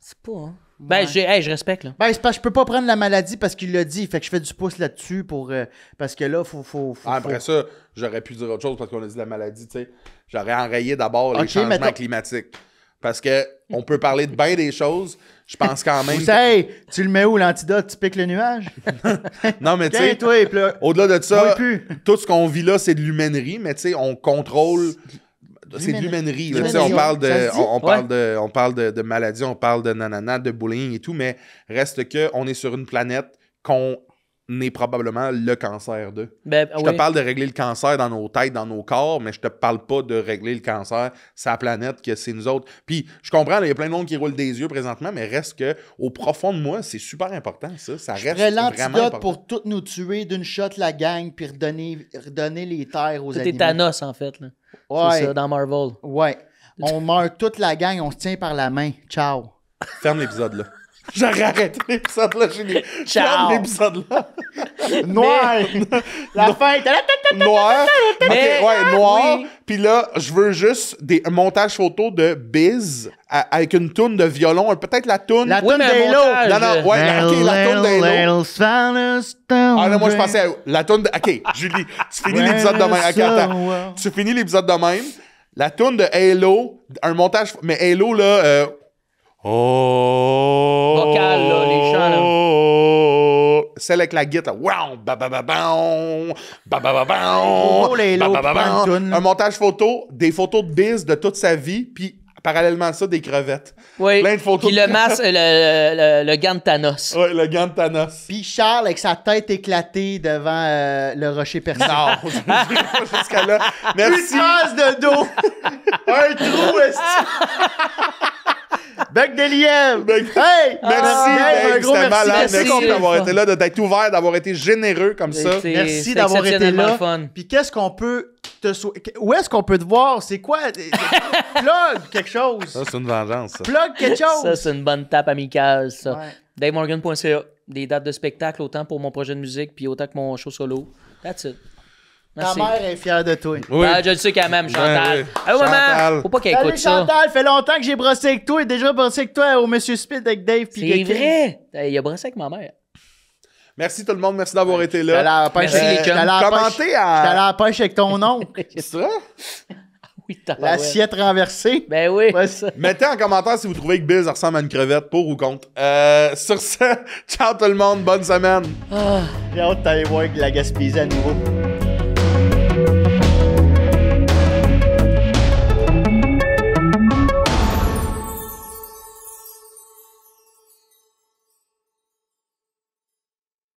c'est pas. Hein. Ben, Ouais. je respecte, là. Ben, c'est parce que je peux pas prendre la maladie parce qu'il l'a dit. Fait que je fais du pouce là-dessus pour... parce que là, faut Après ça, j'aurais pu dire autre chose parce qu'on a dit la maladie, tu sais. J'aurais enrayé d'abord les Ok, changements mettons- climatiques. Parce que on peut parler de bien des choses. Je pense quand même. Hey, tu le mets où, l'antidote? Tu piques le nuage? Non, mais tu Tiens, sais, toi, et puis là... au-delà de ça, Moi plus. tout ce qu'on vit là, c'est de l'humainerie, mais tu sais, on contrôle. C'est de l'humainerie. là. Tu sais, on parle de, Ça se dit? on parle de maladie, on parle de nanana, de bullying et tout, mais reste que on est sur une planète qu'on est probablement le cancer de. Ben, Je te parle de régler le cancer dans nos têtes, dans nos corps, mais je te parle pas de régler le cancer sur la planète, que c'est nous autres. Puis, je comprends, il y a plein de monde qui roule des yeux présentement, mais reste que au profond de moi, c'est super important, ça. Ça reste vraiment important. L'antidote pour toutes nous tuer d'une shot la gang, puis redonner les terres aux animaux. C'était Thanos, en fait. Là. Ouais. C'est ça, dans Marvel. Ouais. On meurt toute la gang, on se tient par la main. Ciao. Ferme l'épisode, là. J'aurais arrêté l'épisode, là. Ciao. Ferme l'épisode, là. Noir! La fin! Noir. Mais- OK, ouais, noir. Oui. Puis là, je veux juste un montage photo de Biz avec une toune de violon. Peut-être la toune. La Oui, toune mais un d'Halo. montage. Non, non, ouais, OK, la toune d'Halo. Ah non, moi je pensais à la toune de... OK, Julie, tu finis l'épisode de même. OK, attends. Tu finis l'épisode de même. La toune de Halo, un montage... Mais Halo, là... Vocal, là, les chants, là. Celle avec la guitare. Wow! Ba-ba-ba-bam! Oh, les Halo, Ba-ba-ba-bam! pas une toune. Un montage photo, des photos de Biz de toute sa vie, puis parallèlement à ça, des crevettes. Oui. Plein de photos Puis de le masque, le gant de Thanos. Ouais, le gant de Thanos. Puis Charles avec sa tête éclatée devant le rocher percé. Non, je ne pas jusqu'à là. Merci. Une trace de dos! Un trou, esti! Bec de lièvre! Hey! Merci, Dave, Dave, c'était malade. merci. Merci d'avoir été là, d'être ouvert, d'avoir été généreux comme ça. C'est- Merci c'est d'avoir été exceptionnellement là. le fun. Puis qu'est-ce qu'on peut te souhaiter? Où est-ce qu'on peut te voir? C'est quoi? Plug quelque chose. Ça, c'est une vengeance, ça. Plug quelque chose. Ça, c'est une bonne tape amicale, ça. Ouais. DaveMorgan.ca. Des dates de spectacle, autant pour mon projet de musique, puis autant que mon show solo. That's it. Ta Merci. mère est fière de toi. Oui. Ah, je le sais quand même, Chantal. oui. Allô, maman! Chantal. Faut pas qu'elle Salut écoute ça. Chantal, fait longtemps que j'ai brossé avec toi et déjà brossé avec toi au Monsieur Speed avec Dave. puis C'est Guy. vrai! Il a brossé avec ma mère. Merci tout le monde, merci d'avoir été J'étais allé là. à la pêche. Merci, les J'étais chums. allé à la pêche. Commentez J'étais allé à à... la pêche avec ton oncle. C'est ça? Oui, t'as L'assiette renversée. Ben oui. Ouais, ça. Mettez en commentaire si vous trouvez que Biz ressemble à une crevette, pour ou contre. Sur ce, ciao tout le monde, bonne semaine. J'ai hâte d'aller voir la Gaspésie à nouveau.